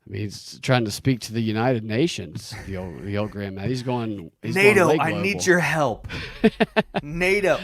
I mean, he's trying to speak to the United Nations. The old Grand Master. He's going. NATO, going I need your help. NATO.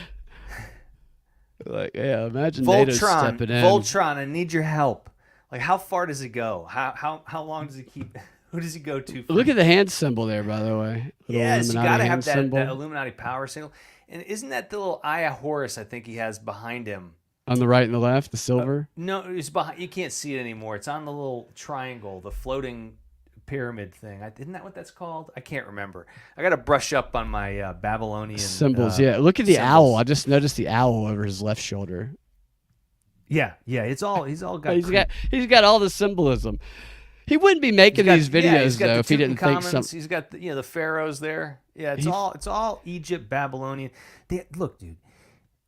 Like, yeah, imagine NATO stepping in. Voltron, I need your help. Like, how far does it go? How long does it keep? Who does he go to? Look at the hand symbol there, by the way. Yes, you got to have that Illuminati power symbol. And isn't that the little Eye of Horus I think he has behind him? On the right and the left, the silver? No, it's behind. You can't see it anymore. It's on the little triangle, the floating pyramid thing. Isn't that what that's called? I can't remember. I got to brush up on my Babylonian symbols. Yeah, look at the owl. I just noticed the owl over his left shoulder. Yeah. He's all got. He's got all the symbolism. He wouldn't be making these videos though if he didn't think something. He's got the pharaohs there. Yeah, it's all Egypt, Babylonian. Look, dude.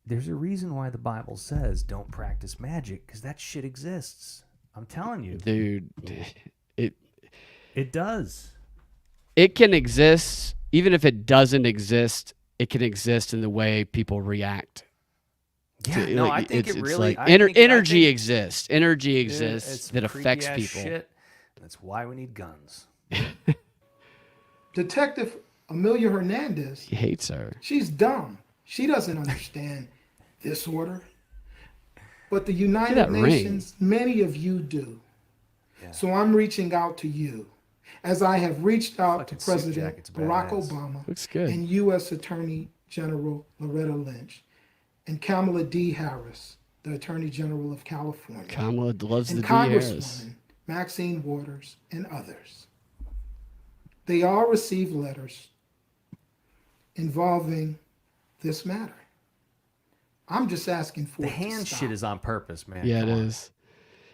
There's a reason why the Bible says don't practice magic, because that shit exists. I'm telling you, dude. It does. It can exist, even if it doesn't exist. It can exist in the way people react. Yeah, I think it really. Like energy exists. Energy exists that affects people. Shit. That's why we need guns. Detective Amelia Hernandez. He hates her. She's dumb. She doesn't understand this order. But the United Nations, many of you do. Yeah. So I'm reaching out to you, as I have reached out to President Barack Obama and U.S. Attorney General Loretta Lynch and Kamala D. Harris, the Attorney General of California. Kamala loves the D. Congresswoman Maxine Waters and others. They all received letters involving this matter. I'm just asking for the hand shit is on purpose, man. Yeah, it is.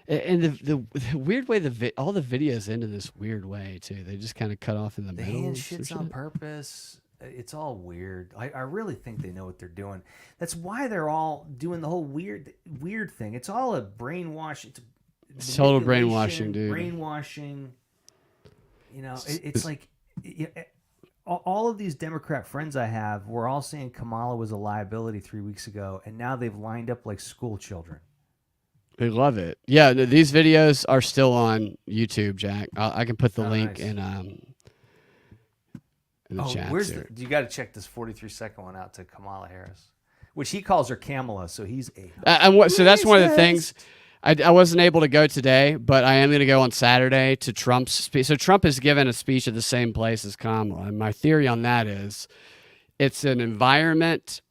And the weird way all the videos end in this weird way too. They just kind of cut off in the The middle. hand shit's on purpose. It's all weird. I really think they know what they're doing. That's why they're all doing the whole weird thing. It's all a brainwash. It's total brainwashing, dude. Brainwashing. You know, it's like all of these Democrat friends I have were all saying Kamala was a liability 3 weeks ago, and now they've lined up like school children. They love it. Yeah, these videos are still on YouTube, Jack. I can put the link nice. in the chat. You got to check this 43-second one out to Kamala Harris, which he calls her Kamala, so he's a. So that's one of the things. I wasn't able to go today, but I am going to go on Saturday to Trump's speech. So Trump has given a speech at the same place as Kamala, and my theory on that is it's an environment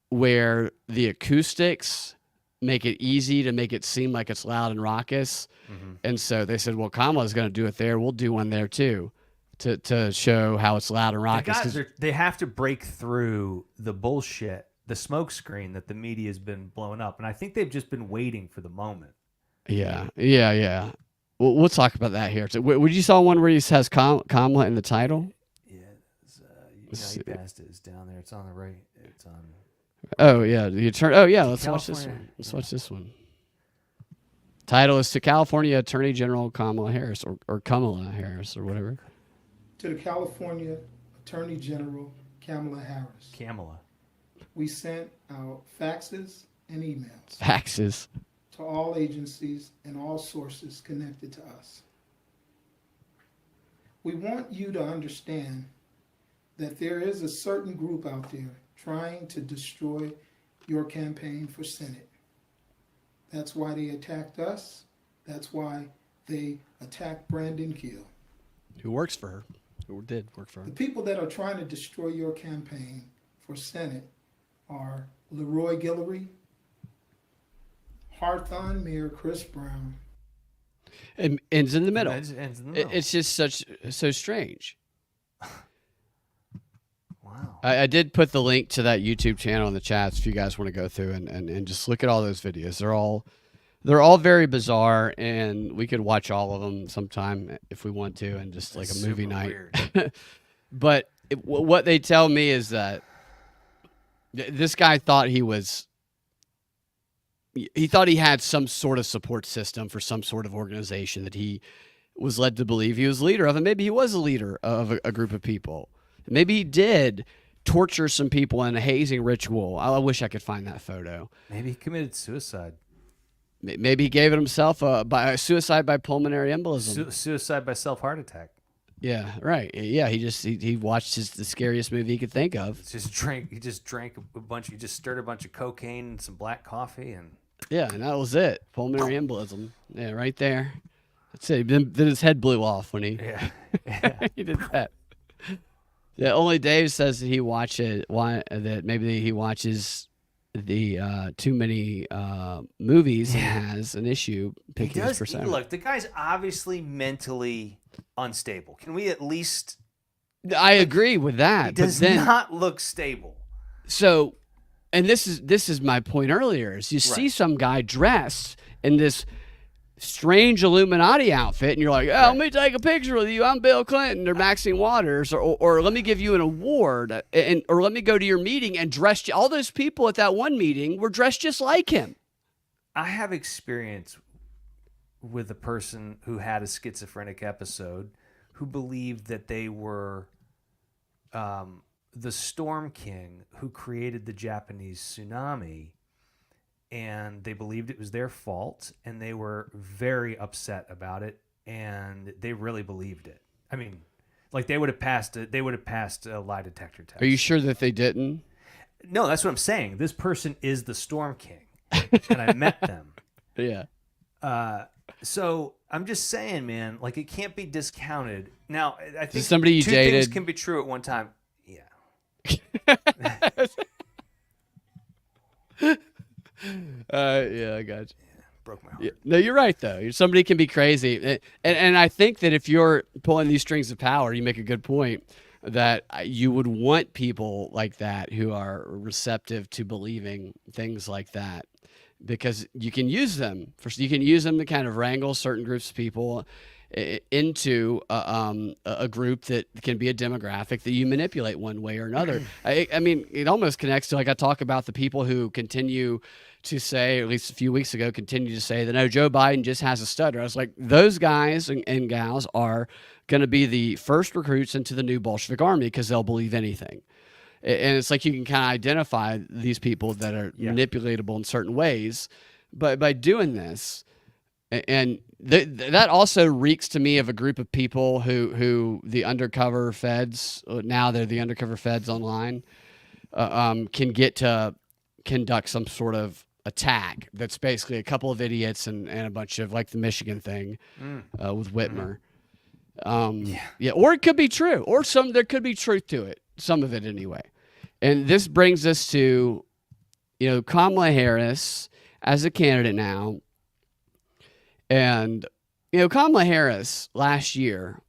where the acoustics make it easy to make it seem like it's loud and raucous. Mm-hmm. And so they said, well, Kamala's going to do it there. We'll do one there too to show how it's loud and raucous. They have to break through the bullshit, the smoke screen that the media has been blowing up. And I think they've just been waiting for the moment. Yeah. We'll talk about that here. Would you saw one where he has Kamala in the title? Yeah. He passed it. It's down there. It's on the right. It's on. Oh yeah, the attorney. Oh yeah, let's watch this one. Watch this one. Title is to California Attorney General Kamala Harris or Kamala Harris or whatever. To the California Attorney General Kamala Harris. Kamala. We sent out faxes and emails. Faxes. To all agencies and all sources connected to us. We want you to understand that there is a certain group out there trying to destroy your campaign for Senate. That's why they attacked us. That's why they attacked Brandon Keel. Who works for her. Who did work for her. The people that are trying to destroy your campaign for Senate are Leroy Guillory, Hawthorne Mayor Chris Brown. It ends in the middle. It's just so strange. Wow. I did put the link to that YouTube channel in the chats if you guys want to go through and just look at all those videos. They're all very bizarre, and we could watch all of them sometime if we want to, and just like a movie night. But what they tell me is that this guy thought he thought he had some sort of support system for some sort of organization that he was led to believe he was leader of, and maybe he was a leader of a group of people. Maybe he did torture some people in a hazing ritual. I wish I could find that photo. Maybe he committed suicide. Maybe he gave it himself by suicide by pulmonary embolism. Suicide by self-heart attack. Yeah, right. Yeah, he watched the scariest movie he could think of. He just drank a bunch. He just stirred a bunch of cocaine and some black coffee, and yeah, and that was it. Pulmonary embolism. Yeah, right there. That's it. Then his head blew off when he he did that. Yeah, only Dave says that he watches that maybe he watches the too many movies and has an issue picking his persona. Look, the guy's obviously mentally unstable. Can we at least? I agree with that. He does not look stable. So, and this is my point earlier. Is you see some guy dressed in this strange Illuminati outfit, and you're like, let me take a picture with you. I'm Bill Clinton or Maxine Waters, or let me give you an award, or let me go to your meeting and dress. All those people at that one meeting were dressed just like him. I have experience with a person who had a schizophrenic episode who believed that they were the Storm King who created the Japanese tsunami. And they believed it was their fault, and they were very upset about it, and they really believed it. I mean, like they would have passed a lie detector test. Are you sure that they didn't? No, that's what I'm saying. This person is the Storm King, and I met them. Yeah. So I'm just saying, man, like it can't be discounted. Now, I think somebody you two dated things can be true at one time. Yeah. Yeah, I got you. Yeah, broke my heart. Yeah. No, you're right though. Somebody can be crazy, and I think that if you're pulling these strings of power, you make a good point that you would want people like that who are receptive to believing things like that. because you can use them to kind of wrangle certain groups of people into a group that can be a demographic that you manipulate one way or another. I mean, it almost connects to, like, I talk about the people who continue to say, at least a few weeks ago, continue to say that, no, Joe Biden just has a stutter. I was like, those guys and gals are going to be the first recruits into the new Bolshevik army because they'll believe anything. And it's like you can kind of identify these people that are manipulatable in certain ways, but by doing this, and that also reeks to me of a group of people who the undercover feds, now they're the undercover feds online, can get to conduct some sort of attack that's basically a couple of idiots and a bunch of, like the Michigan thing with Whitmer. Or it could be true, or there could be truth to it, some of it anyway. And this brings us to, Kamala Harris as a candidate now. And, Kamala Harris last year,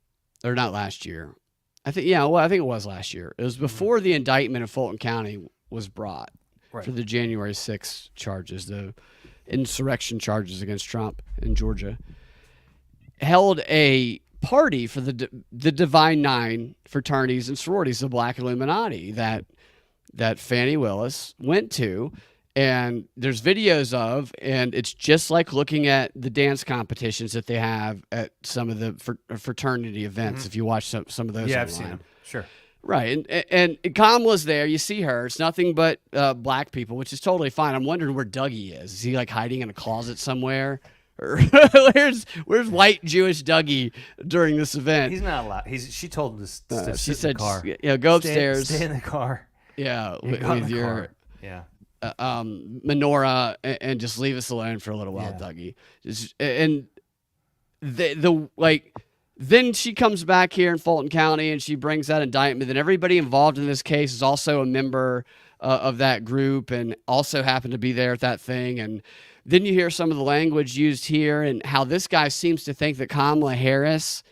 or not last year, I think it was last year. It was before the indictment of Fulton County was brought for the January 6th charges, the insurrection charges against Trump in Georgia, held a party for the Divine Nine fraternities and sororities, the Black Illuminati, that Fannie Willis went to. And there's videos of, and it's just like looking at the dance competitions that they have at some of the fraternity events. If you watch some of those, I've seen them. Sure. Right, and Kamala's there. You see her. It's nothing but black people, which is totally fine. I'm wondering where Dougie is. Is he like hiding in a closet somewhere? Or where's white Jewish Dougie during this event? He's not allowed. She told him to sit she in said, the car. Go upstairs. Stay in the car. Yeah, with your menorah, and just leave us alone for a little while, Dougie. And then she comes back here in Fulton County and she brings that indictment. And everybody involved in this case is also a member of that group and also happened to be there at that thing. And then you hear some of the language used here and how this guy seems to think that Kamala Harris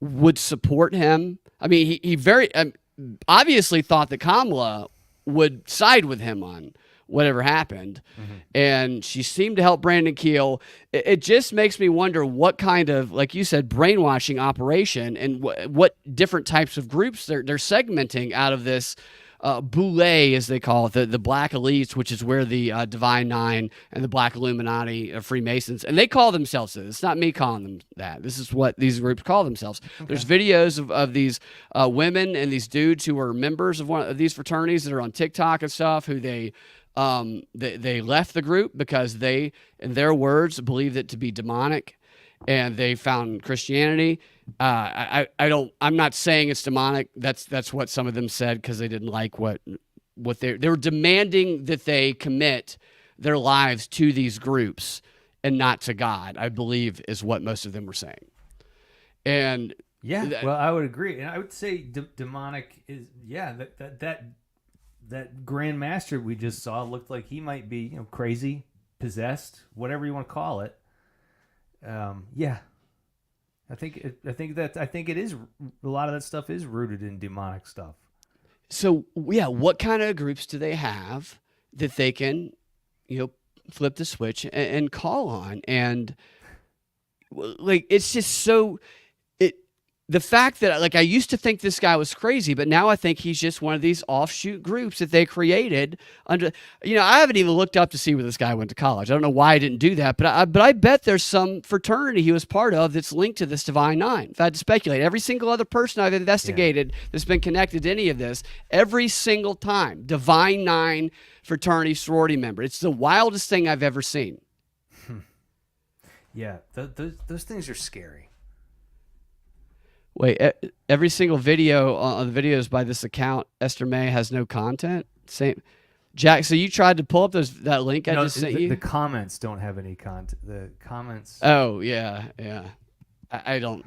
would support him. I mean, he very obviously thought that Kamala would side with him on whatever happened. And she seemed to help Brandon Keel. It just makes me wonder what kind of, like you said, brainwashing operation and what different types of groups they're segmenting out of this boule, as they call it, the black elites, which is where the Divine Nine and the Black Illuminati, Freemasons, and they call themselves this. It's not me calling them that. This is what these groups call themselves. There's videos of these women and these dudes who are members of one of these fraternities that are on TikTok and stuff, who they left the group because they, in their words, believed it to be demonic, and they found Christianity. I'm not saying it's demonic. That's what some of them said because they didn't like what they were demanding, that they commit their lives to these groups and not to God, I believe, is what most of them were saying. And well, I would agree, and I would say demonic is that Grand Master we just saw looked like he might be, crazy, possessed, whatever you want to call it. I think it is, a lot of that stuff is rooted in demonic stuff. So what kind of groups do they have that they can, flip the switch and call on? And like, it's just so. The fact that, like, I used to think this guy was crazy, but now I think he's just one of these offshoot groups that they created under, I haven't even looked up to see where this guy went to college. I don't know why I didn't do that, but I bet there's some fraternity he was part of that's linked to this Divine Nine. If I had to speculate, every single other person I've investigated that's been connected to any of this, every single time, Divine Nine fraternity sorority member. It's the wildest thing I've ever seen. Yeah, those things are scary. Wait, every single video on the videos by this account, Esther May, has no content? Same. Jack, so you tried to pull up that link I just sent you? The comments don't have any content. The comments. Oh, yeah. I don't,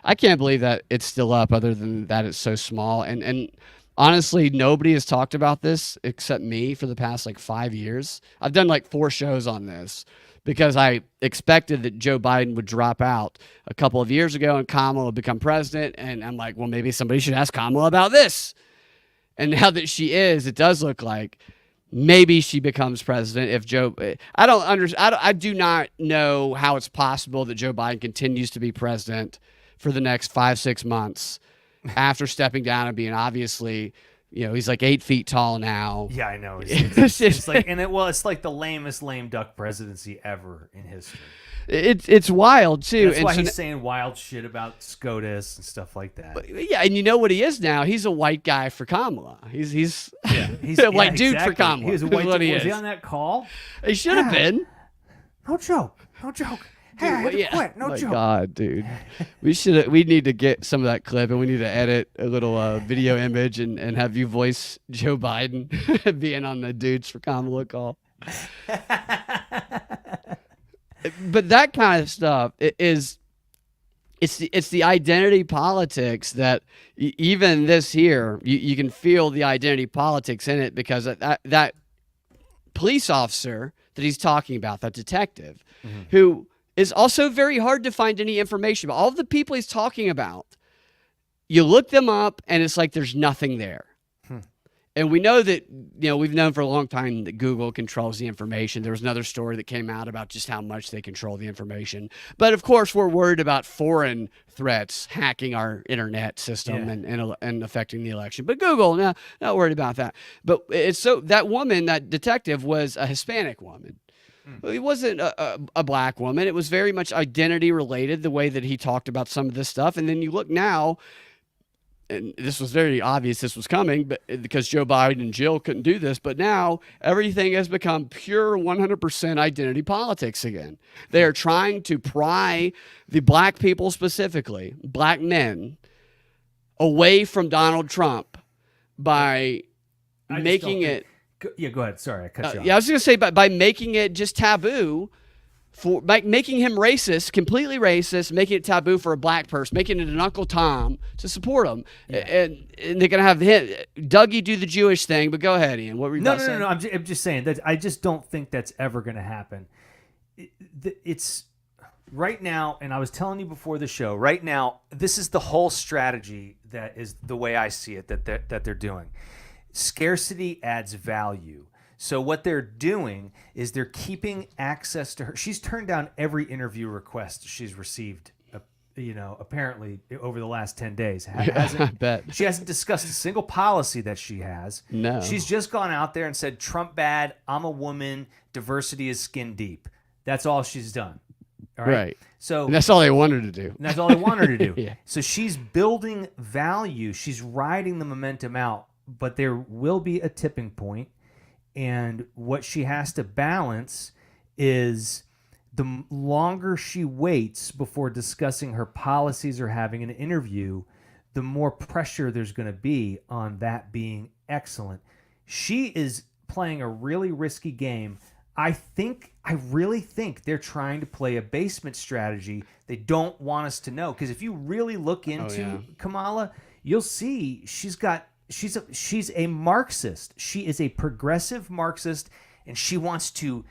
I can't believe that it's still up, other than that it's so small. And honestly, nobody has talked about this except me for the past 5 years. I've done 4 shows on this, because I expected that Joe Biden would drop out a couple of years ago and Kamala would become president. And I'm like, well, maybe somebody should ask Kamala about this. And now that she is, it does look like maybe she becomes president if Joe. I do not know how it's possible that Joe Biden continues to be president for the next 5-6 months after stepping down and being obviously, he's like 8 feet tall now. Yeah, I know. It's like, it's like the lamest lame duck presidency ever in history. It's wild too. That's why he's saying wild shit about SCOTUS and stuff like that. Yeah, and you know what he is now? He's a white guy for Kamala. He's a white dude for Kamala. He was a white dude. Was he on that call? He should have been. No joke. Hey, I had to quit. No joke. God, dude. We need to get some of that clip, and we need to edit a little video image and have you voice Joe Biden being on the dudes for Kamala call. But that kind of stuff it's the identity politics that even this here, you can feel the identity politics in it, because that police officer that he's talking about, that detective, who is also very hard to find any information about. All of the people he's talking about, you look them up and it's like there's nothing there. And we know that, we've known for a long time that Google controls the information. There was another story that came out about just how much they control the information. But of course, we're worried about foreign threats hacking our internet system and affecting the election. But Google, not worried about that. But that woman, that detective, was a Hispanic woman. It wasn't a black woman. It was very much identity related, the way that he talked about some of this stuff. And then you look now, and this was very obvious this was coming, but because Joe Biden and Jill couldn't do this, but now everything has become pure 100% identity politics again. They are trying to pry the black people, specifically black men, away from Donald Trump by making it. Yeah, go ahead. Sorry, I cut you off. Yeah, I was going to say by making it just taboo. By making him racist, completely racist, making it taboo for a black person, making it an Uncle Tom to support him. Yeah. And they're going to have Dougie do the Jewish thing. But go ahead, Ian. What were you about to say? No. I'm just saying that I just don't think that's ever going to happen. It's right now, and I was telling you before the show, right now, this is the whole strategy that is the way I see it that they're doing. Scarcity adds value. So what they're doing is they're keeping access to her. She's turned down every interview request she's received, apparently over the last 10 days. I bet. She hasn't discussed a single policy that she has. No. She's just gone out there and said, Trump bad, I'm a woman, diversity is skin deep. That's all she's done. All right. And that's all they want her to do. And that's all they want her to do. Yeah. So she's building value. She's riding the momentum out, but there will be a tipping point. And what she has to balance is the longer she waits before discussing her policies or having an interview, the more pressure there's going to be on that being excellent. She is playing a really risky game. I really think they're trying to play a basement strategy. They don't want us to know. Because if you really look into Kamala, you'll see she's a Marxist. She is a progressive Marxist, and she wants to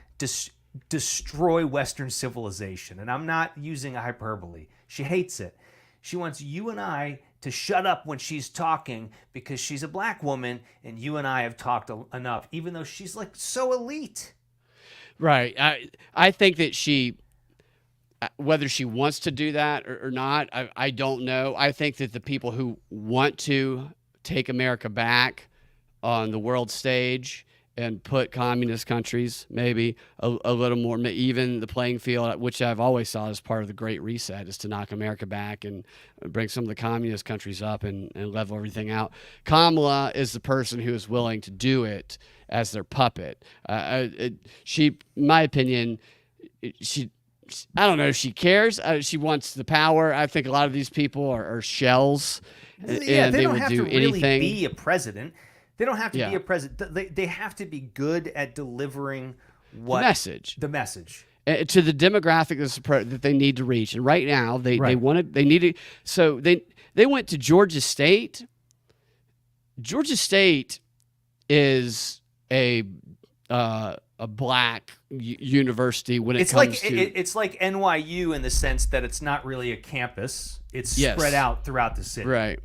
destroy Western civilization. And I'm not using a hyperbole. She hates it. She wants you and I to shut up when she's talking because she's a black woman, and you and I have talked enough, even though she's like so elite. Right. I think that whether she wants to do that or not, I don't know. I think that the people who want to take America back on the world stage and put communist countries maybe a little more even the playing field, which I've always saw as part of the Great Reset, is to knock America back and bring some of the communist countries up and level everything out. Kamala is the person who is willing to do it as their puppet. She, in my opinion, I don't know if she cares. She wants the power. I think a lot of these people are shells. Yeah, and they don't would have do to really anything. be a president. They don't have to be a president. They have to be good at delivering the message to the demographic that they need to reach. And right now, they need to. So they went to Georgia State. Georgia State is a black university when it's like NYU in the sense that it's not really a campus. It's spread out throughout the city. Right.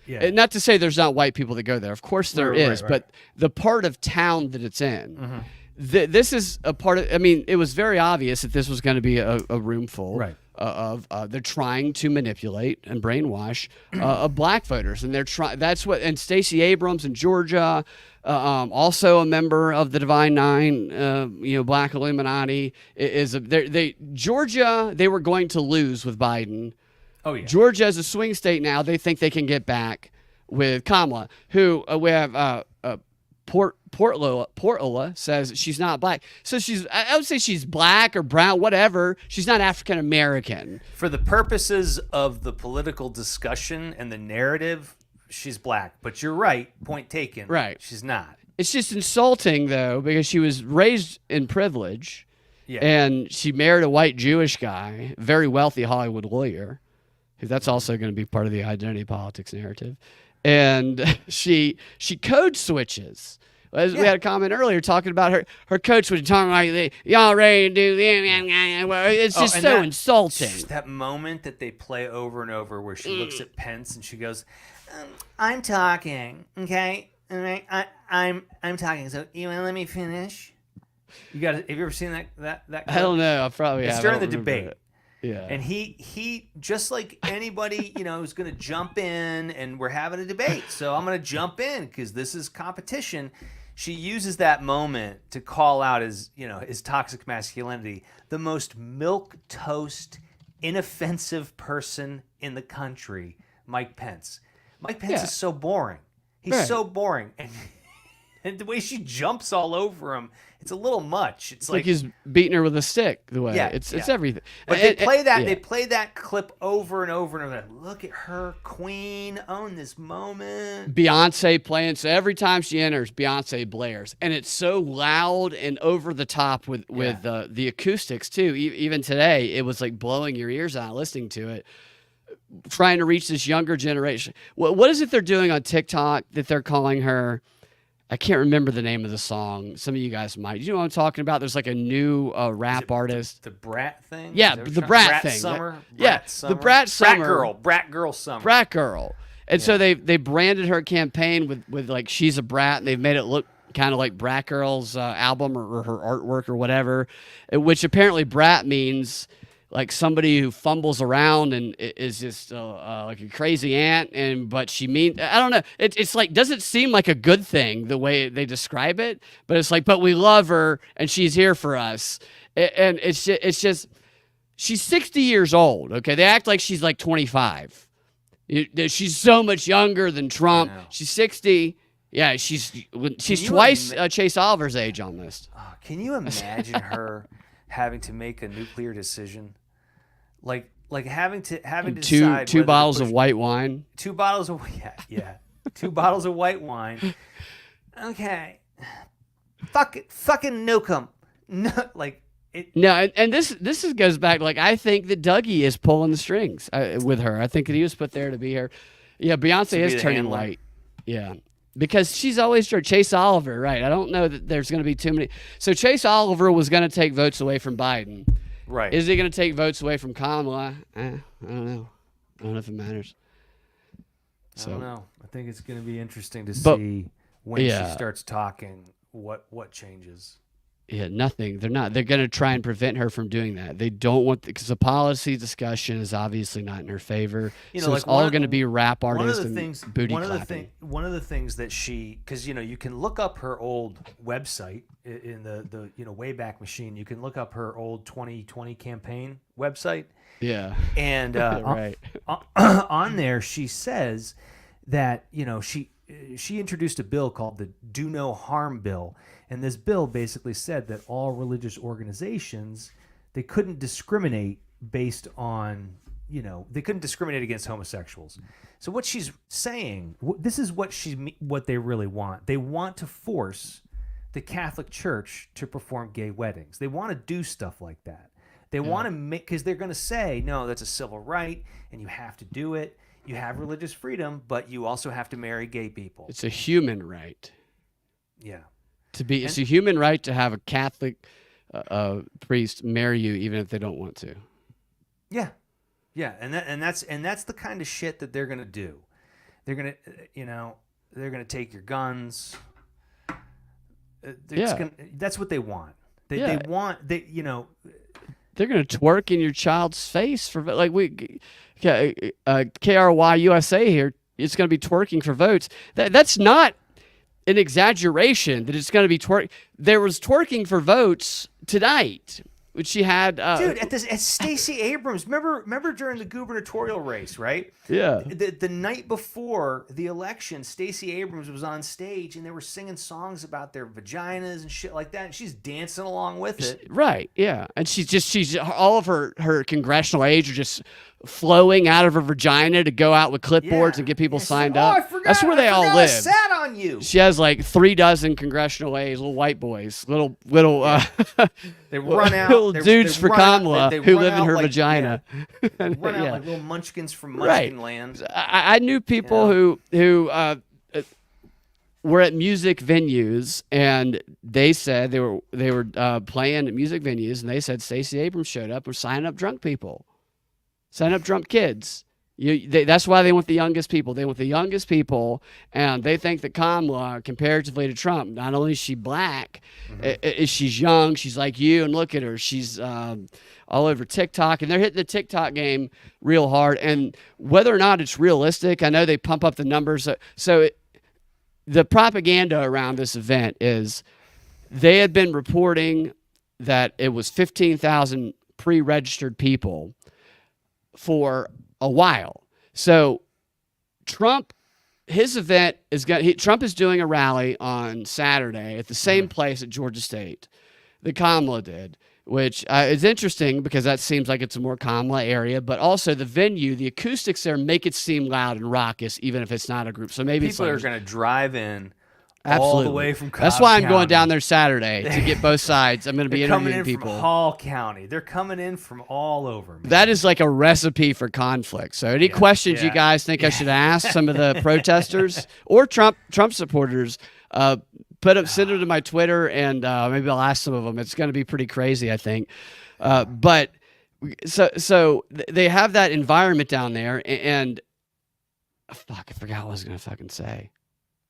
Yeah. And not to say there's not white people that go there. Of course there is, right. but the part of town that it's in, this is a part of. I mean, it was very obvious that this was going to be a room full. Right. Of they're trying to manipulate and brainwash black voters, and they're trying. That's what. And Stacey Abrams in Georgia, also a member of the Divine Nine, Black Illuminati, Georgia. They were going to lose with Biden. Oh yeah. Georgia is a swing state now. They think they can get back with Kamala, who we have. Portola says she's not black. So I would say she's black or brown, whatever. She's not African American. For the purposes of the political discussion and the narrative, she's black. But you're right. Point taken. Right. She's not. It's just insulting, though, because she was raised in privilege. Yeah. And she married a white Jewish guy, very wealthy Hollywood lawyer. That's also going to be part of the identity politics narrative. And she code switches. As we had a comment earlier talking about her code switch, talking like y'all ready to do it's just so insulting. That moment that they play over and over where she looks at Pence and she goes, "I'm talking, okay? All right, I'm talking. So you want to let me finish?" Have you ever seen that? I don't know. I probably have. It's during the debate. It. Yeah. And he just like anybody, who's going to jump in, and we're having a debate. So I'm going to jump in because this is competition. She uses that moment to call out his toxic masculinity, the most milquetoast, inoffensive person in the country, Mike Pence. Mike Pence is so boring. He's so boring. And the way she jumps all over him, it's a little much. It's like he's beating her with a stick. The way it's everything. But they play that. They play that clip over and over and over. Look at her, queen, own this moment. Beyonce playing. So every time she enters, Beyonce blares, and it's so loud and over the top with the acoustics too. Even today, it was like blowing your ears out listening to it. Trying to reach this younger generation. What is it they're doing on TikTok that they're calling her? I can't remember the name of the song. Some of you guys might. You know what I'm talking about? There's like a new rap artist. The Brat thing? Yeah, the Brat thing. Summer? The Brat Summer. Brat Girl Summer. Brat Girl. And so they branded her campaign with like she's a brat, and they've made it look kind of like Brat Girl's album or her artwork or whatever, which apparently brat means like somebody who fumbles around and is just like a crazy aunt, but she means, I don't know. It's like, doesn't seem like a good thing the way they describe it, but it's like, but we love her and she's here for us. And it's just she's 60 years old. Okay. They act like she's like 25. She's so much younger than Trump. She's 60. Yeah. She's twice Chase Oliver's age almost. Oh, can you imagine her having to make a nuclear decision? Like having to decide two bottles of white wine. 2 bottles of 2 bottles of white wine. Okay, fucking nuke 'em. No, like it. No, and this goes back. Like I think that Dougie is pulling the strings with her. I think that he was put there to be her. Yeah, Beyonce is turning white. Yeah. Because she's always Chase Oliver, right? I don't know that there's going to be too many. So Chase Oliver was going to take votes away from Biden. Right. Is he going to take votes away from Kamala? I don't know. I don't know if it matters. So, I don't know. I think it's going to be interesting to see when she starts talking what changes. Yeah, nothing. They're going to try and prevent her from doing that. They don't want, because the policy discussion is obviously not in her favor. So it's all going to be rap artists and booty clapping. One of the things that because you can look up her old website in the Wayback Machine. You can look up her old 2020 campaign website. Yeah. And right. on there, she says that she introduced a bill called the Do No Harm Bill. And this bill basically said that all religious organizations, they couldn't discriminate based on, they couldn't discriminate against homosexuals. So what she's saying, this is what they really want. They want to force the Catholic Church to perform gay weddings. They want to do stuff like that. They want to make, because they're going to say, no, that's a civil right, and you have to do it. You have religious freedom, but you also have to marry gay people. It's a human right. Yeah. It's a human right to have a Catholic priest marry you even if they don't want to. Yeah, and that's the kind of shit that they're gonna do. they're gonna, they're gonna take your guns. That's what they want. They want. They're gonna twerk in your child's face for like KRY USA here. It's gonna be twerking for votes. That's not an exaggeration. That it's gonna be twerk. There was twerking for votes tonight. Which she had, dude, at Stacey Abrams. Remember during the gubernatorial race, right? Yeah. The night before the election, Stacey Abrams was on stage and they were singing songs about their vaginas and shit like that, and she's dancing along with it. Right. Yeah, and she's all of her congressional aides are just flowing out of her vagina to go out with clipboards and get people signed up. I forgot, that's where they all live. I sat on you. She has like 36 congressional aides, little white boys, little they run out, little dudes for Kamala who live in her vagina. They run out like little munchkins from Munchkin Land. I knew people who were at music venues, and they said they were playing at music venues, and they said Stacey Abrams showed up and signing up drunk people. Sign up drunk kids. That's why they want the youngest people. They want the youngest people, and they think that Kamala, comparatively to Trump, not only is she black, she's young, she's like you, and look at her. She's all over TikTok, and they're hitting the TikTok game real hard. And whether or not it's realistic, I know they pump up the numbers. The propaganda around this event is they had been reporting that it was 15,000 pre-registered people for a while. So Trump, his event is Trump is doing a rally on Saturday at the same place at Georgia State that Kamala did, which is interesting because that seems like it's a more Kamala area, but also the venue, the acoustics there make it seem loud and raucous, even if it's not a group. So maybe people are going to drive in absolutely all the way from Cobb That's why I'm County. Going down there Saturday to get both sides. I'm going to be interviewing people. Coming in from Hall County. They're coming in from all over. Man. That is like a recipe for conflict. So any questions you guys think I should ask some of the protesters or Trump supporters, send them to my Twitter, and maybe I'll ask some of them. It's going to be pretty crazy, I think. But so they have that environment down there, and fuck, I forgot what I was going to fucking say.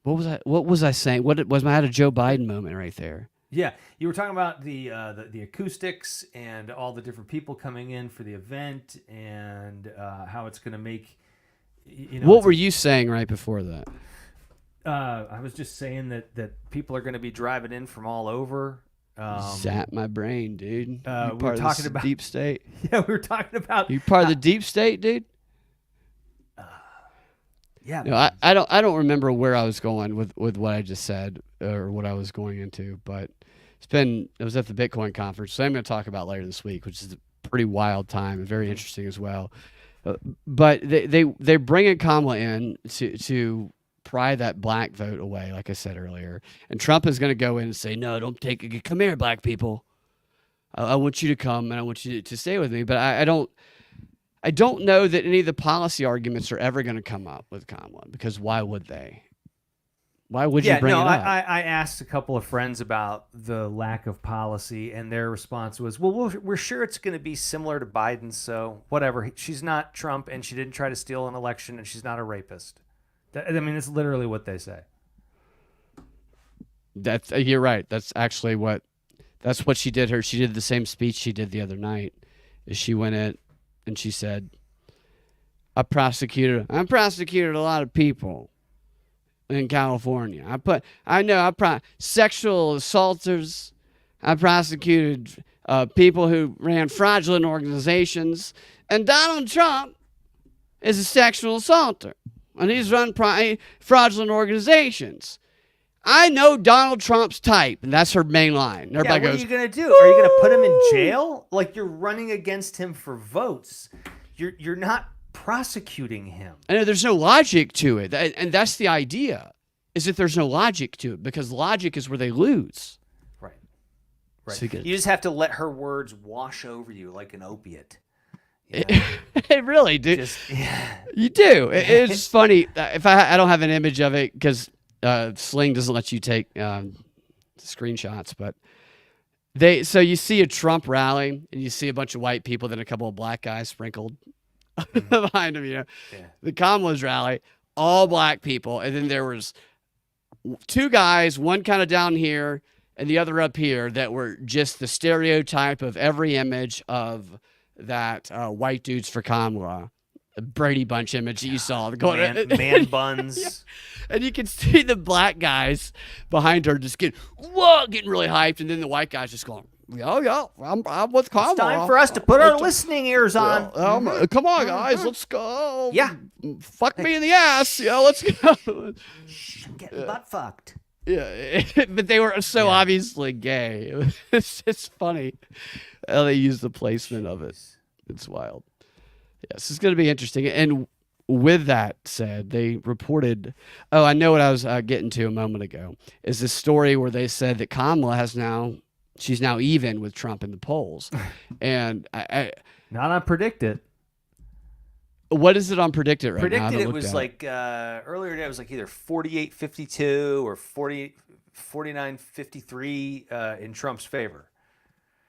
What was I saying? I had a Joe Biden moment right there. Yeah, you were talking about the acoustics and all the different people coming in for the event, and how it's going to make. What were you saying right before that? I was just saying that people are going to be driving in from all over. Zap my brain, dude. We were talking about deep state. Yeah, we were talking about. You part of the deep state, dude. Yeah, I don't remember where I was going with what I just said or what I was going into, but it was at the Bitcoin conference, so I'm going to talk about later this week, which is a pretty wild time and very interesting as well. But they're bringing Kamala in to pry that black vote away, like I said earlier, and Trump is going to go in and say, "No, don't take it. Come here, black people. I want you to come and I want you to stay with me." But I don't know that any of the policy arguments are ever going to come up with Kamala, because why would they? Why would you bring it up? I asked a couple of friends about the lack of policy, and their response was, well, we're sure it's going to be similar to Biden, so whatever. She's not Trump, and she didn't try to steal an election, and she's not a rapist. It's literally what they say. You're right. That's what she did. She did the same speech she did the other night. Is she went in and she said, I prosecuted a lot of people in California. Sexual assaulters. I prosecuted people who ran fraudulent organizations. And Donald Trump is a sexual assaulter. And he's run fraudulent organizations. I know Donald Trump's type, and that's her main line. Everybody what goes, are you going to do? Are you going to put him in jail? Like, you're running against him for votes. You're not prosecuting him. I know there's no logic to it, and that's the idea, is that there's no logic to it, because logic is where they lose. Right. So you just have to let her words wash over you like an opiate. It really, dude. You do. It's funny. If I don't have an image of it because Sling doesn't let you take screenshots, but so you see a Trump rally and you see a bunch of white people, then a couple of black guys sprinkled behind him. The Kamala's rally, all black people, and then there was two guys, one kind of down here and the other up here, that were just the stereotype of every image of that white dudes for Kamala, Brady Bunch image that you saw. Man buns. Yeah. And you can see the black guys behind her just getting really hyped, and then the white guys just going, yeah, I'm with Kamala. It's time for us to put our listening ears on. Come on, guys, let's go. Yeah. Fuck me in the ass. Yeah, let's go. Getting butt fucked. Yeah, but they were so obviously gay. It's just funny how they use the placement of it. It's wild. Yes, it's going to be interesting. And with that said, they reported, I know what I was getting to a moment ago, is this story where they said that Kamala she's now even with Trump in the polls. And Not on Predicted. What is it on Predicted right now? Predicted it was like earlier today. It was like either 48-52 or 49-53 in Trump's favor.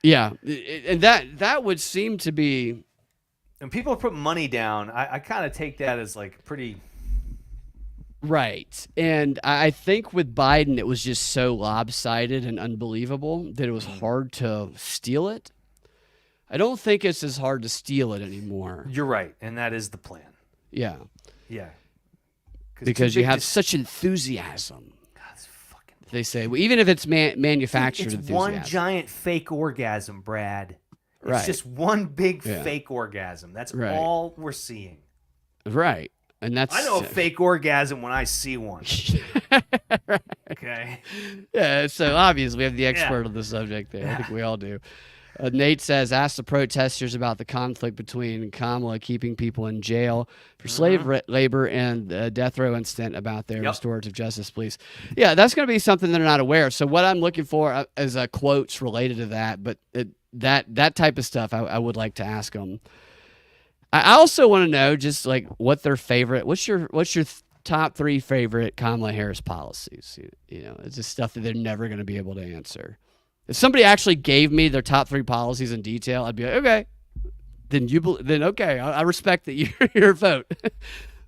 Yeah, and that would seem to be. And people put money down. I kind of take that as like pretty. Right. And I think with Biden, it was just so lopsided and unbelievable that it was hard to steal it. I don't think it's as hard to steal it anymore. You're right. And that is the plan. Yeah. Yeah. Because you have such enthusiasm. God, it's fucking. They say, well, even if it's manufactured it's enthusiasm. One giant fake orgasm, Brad. It's right. just one big fake orgasm. That's all we're seeing. Right. And that's I know a fake orgasm when I see one. Okay. Yeah, so obviously we have the expert on the subject there. I think we all do. Nate says, ask the protesters about the conflict between Kamala keeping people in jail for slave labor and the death row incident about their restorative justice police. Yeah, that's going to be something they're not aware of. So what I'm looking for is quotes related to that, but that type of stuff I would like to ask them. I also want to know just like what their favorite. What's your top 3 favorite Kamala Harris policies? You know, it's just stuff that they're never going to be able to answer. If somebody actually gave me their top 3 policies in detail, I'd be like, okay, then okay, I respect that your vote.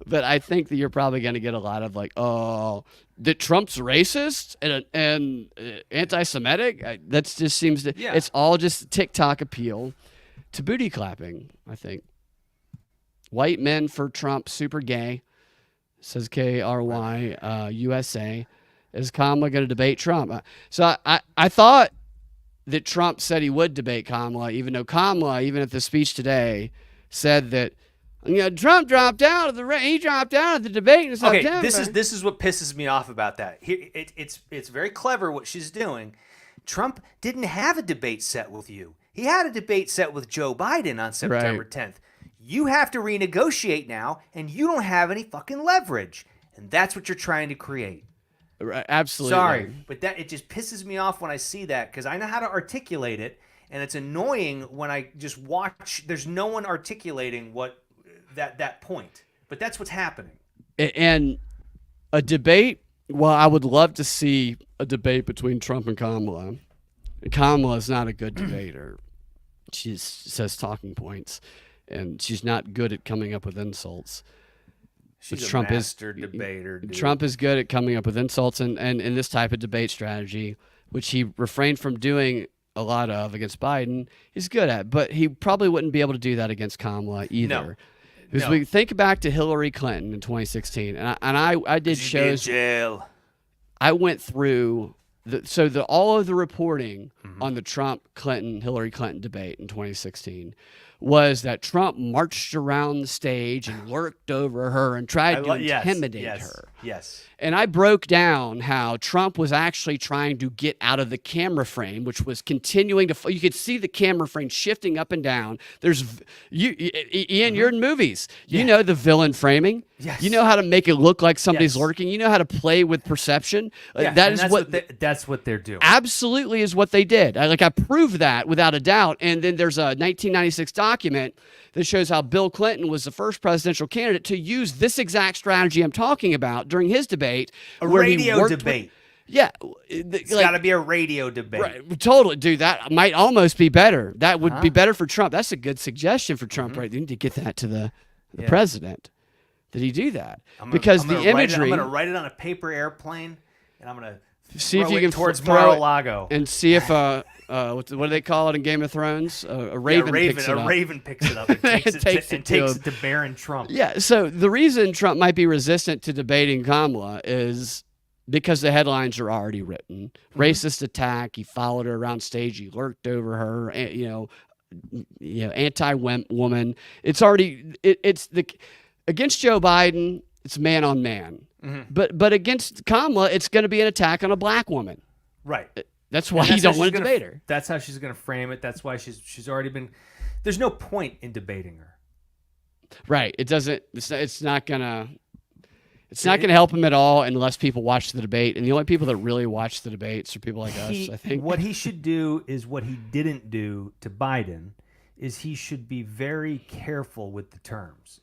But I think that you're probably going to get a lot of like, oh, that Trump's racist and anti-Semitic. That just seems to. Yeah. It's all just TikTok appeal to booty clapping. I think. White men for Trump, super gay, says KRY USA. Is Kamala going to debate Trump? So I thought that Trump said he would debate Kamala, even though Kamala, even at the speech today, said that Trump dropped out of he dropped out of the debate in September. Okay, this is what pisses me off about that. It's very clever what she's doing. Trump didn't have a debate set with you. He had a debate set with Joe Biden on September 10th. You have to renegotiate now, and you don't have any fucking leverage. And that's what you're trying to create. Right, absolutely. Sorry, but it just pisses me off when I see that because I know how to articulate it, and it's annoying when I just watch. There's no one articulating what that point, but that's what's happening. And a debate. Well, I would love to see a debate between Trump and Kamala. Kamala is not a good debater. She says talking points. And she's not good at coming up with insults. She's a master debater, dude. Trump is good at coming up with insults and in this type of debate strategy, which he refrained from doing a lot of against Biden, he's good at. But he probably wouldn't be able to do that against Kamala either. No. Because we think back to Hillary Clinton in 2016, and I did shows. Jail. I went through all of the reporting on the Hillary Clinton debate in 2016 was that Trump marched around the stage and lurked over her and tried to intimidate her. Yes. And I broke down how Trump was actually trying to get out of the camera frame, which was continuing to. You could see the camera frame shifting up and down. Ian, you're in movies. Yeah. You know the villain framing. Yes. You know how to make it look like somebody's lurking. You know how to play with perception. That's what they're doing. Absolutely is what they did. I proved that without a doubt. And then there's a 1996 document that shows how Bill Clinton was the first presidential candidate to use this exact strategy I'm talking about during his debate. A radio debate. It's got to be a radio debate. Right, totally, dude. That might almost be better. That would be better for Trump. That's a good suggestion for Trump, right? You need to get that to the president. Did he do that? I'm Because gonna the imagery. I'm going to write it on a paper airplane, and I'm going to see if you can towards throw Mar-a-Lago. and see if what do they call it in Game of Thrones? A raven picks it up. A raven picks it up and takes it to Baron Trump. Yeah. So the reason Trump might be resistant to debating Kamala is because the headlines are already written. Racist attack. He followed her around stage. He lurked over her. Anti-woman. It's already. It's the against Joe Biden. It's man on man. But against Kamala, it's going to be an attack on a black woman. Right. That's why you don't want to debate her. That's how she's going to frame it. That's why she's already been. There's no point in debating her. Right. It doesn't. It's not gonna. It's not gonna help him at all unless people watch the debate. And the only people that really watch the debates are people like us. I think what he should do is what he didn't do to Biden. Is he should be very careful with the terms.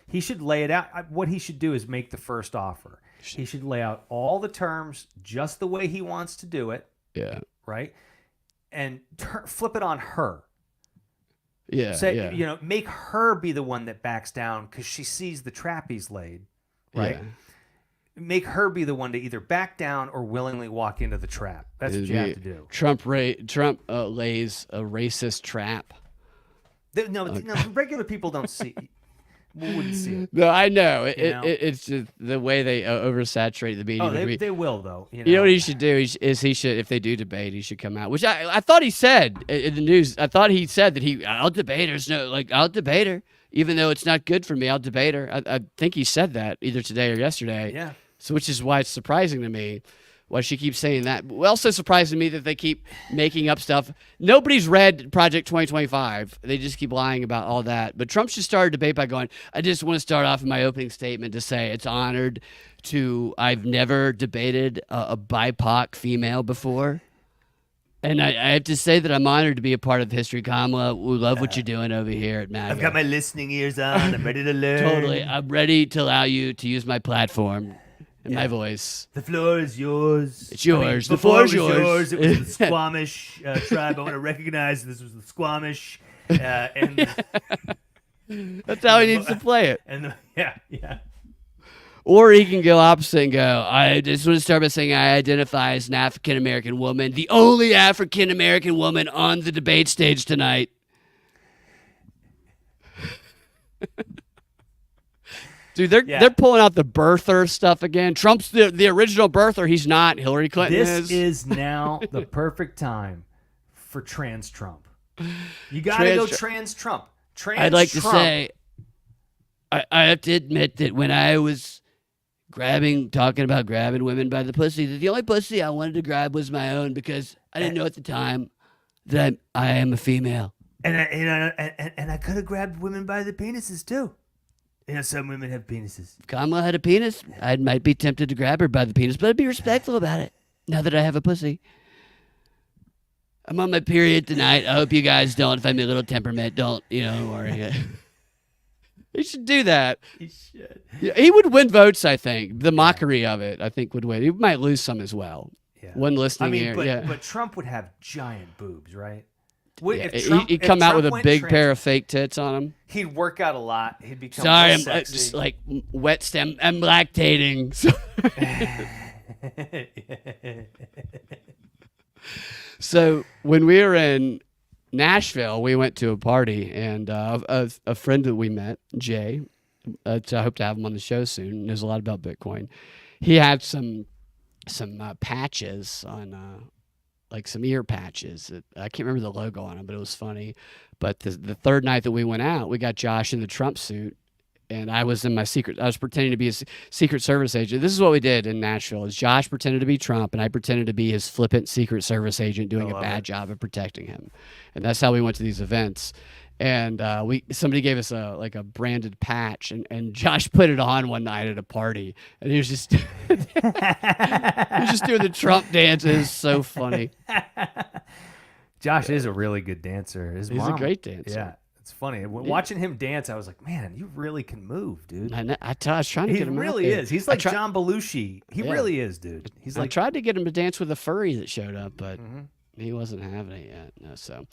He should lay it out. What he should do is make the first offer. He should lay out all the terms just the way he wants to do it. Yeah. Right. And flip it on her. Yeah. Say, make her be the one that backs down because she sees the trap he's laid. Right. Yeah. Make her be the one to either back down or willingly walk into the trap. That's what you have to do. Trump lays a racist trap. No, regular people don't see. We wouldn't see it. No, I know. It's just the way they oversaturate the media. Oh, they will though. You know what he should do is he should, if they do debate, he should come out. Which I thought he said in the news. I thought he said that I'll debate her. I'll debate her, even though it's not good for me. I'll debate her. I think he said that either today or yesterday. Yeah. So which is why it's surprising to me. Why she keeps saying that. Also surprising to me that they keep making up stuff. Nobody's read Project 2025. They just keep lying about all that. But Trump should start a debate by going, I just want to start off in my opening statement to say it's honored I've never debated a BIPOC female before. And I have to say that I'm honored to be a part of history, Kamala. We love what you're doing over here at MAGA. I've got my listening ears on. I'm ready to learn. Totally. I'm ready to allow you to use my platform. My voice. The floor is yours. It's yours. The floor is yours. It was the Squamish tribe. I want to recognize this was the Squamish. And that's how he needs to play it. Yeah. Or he can go opposite and go, I just want to start by saying I identify as an African-American woman, the only African-American woman on the debate stage tonight. Dude, they're pulling out the birther stuff again. Trump's the original birther. He's not. Hillary Clinton is. This is now the perfect time for trans Trump. You got to go trans Trump. I'd like to say, I have to admit that when I was talking about grabbing women by the pussy, that the only pussy I wanted to grab was my own because I didn't know at the time that I am a female. And I could have grabbed women by the penises too. Some women have penises. If Kamala had a penis, I might be tempted to grab her by the penis, but I'd be respectful about it now that I have a pussy. I'm on my period tonight. I hope you guys don't. If I'm a little temperament, don't worry. He should do that. He should. Yeah, he would win votes, I think. The mockery of it, I think, would win. He might lose some as well. Yeah. One listening here. But Trump would have giant boobs, right? He'd come out with a big pair of fake tits on him. He'd work out a lot. He'd become sexy. I'm just like wet stem. I'm lactating. So when we were in Nashville, we went to a party, and a friend that we met, Jay, I hope to have him on the show soon, knows a lot about Bitcoin. He had some patches on. Like some ear patches. I can't remember the logo on them, but it was funny. But the third night that we went out, we got Josh in the Trump suit, and I was pretending to be a Secret Service agent. This is what we did in Nashville: is Josh pretended to be Trump, and I pretended to be his flippant Secret Service agent doing a bad job of protecting him. And that's how we went to these events. And somebody gave us a branded patch, and Josh put it on one night at a party, and he was just he was just doing the Trump dance. It was so funny. Josh is a really good dancer. He's a great dancer. Yeah, it's funny. Watching him dance, I was like, man, you really can move, dude. I was trying to get him. He really is. He's like John Belushi. He really is, dude. I tried to get him to dance with a furry that showed up, but He wasn't having it yet. No, so,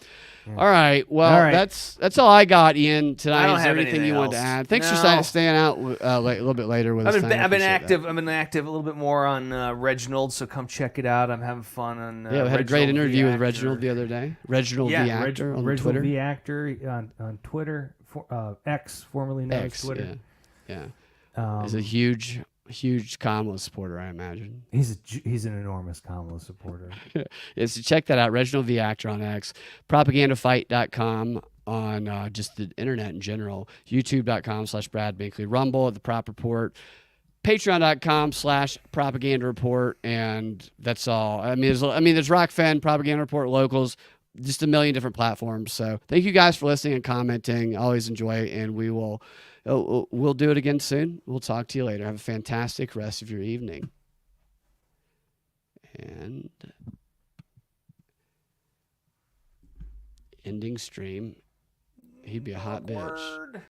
all right. Well, All right. that's all I got, Ian. Tonight, I don't is there have anything anything you wanted to else. add? Thanks No. for staying out a little bit later with us. I've tonight. I been appreciate active. that. I've been active a little bit more on Reginald, so come check it out. I'm having fun on. Yeah, we had a great Reginald interview the with Reginald the other day. Reginald the actor on Reginald Twitter. the actor on Twitter, X, formerly known as Twitter. Yeah. He's a huge Kamala supporter, I imagine. He's an enormous Kamala supporter. So check that out. Reginald the actor on X. Propagandafight.com on just the internet in general. YouTube.com/Brad Binkley. Rumble at The Prop Report. Patreon.com/Propaganda Report. And that's all. There's Rockfen, Propaganda Report, Locals, just a million different platforms. So thank you guys for listening and commenting. I always enjoy it, and we'll do it again soon. We'll talk to you later. Have a fantastic rest of your evening. And ending stream. He'd be a hot bitch.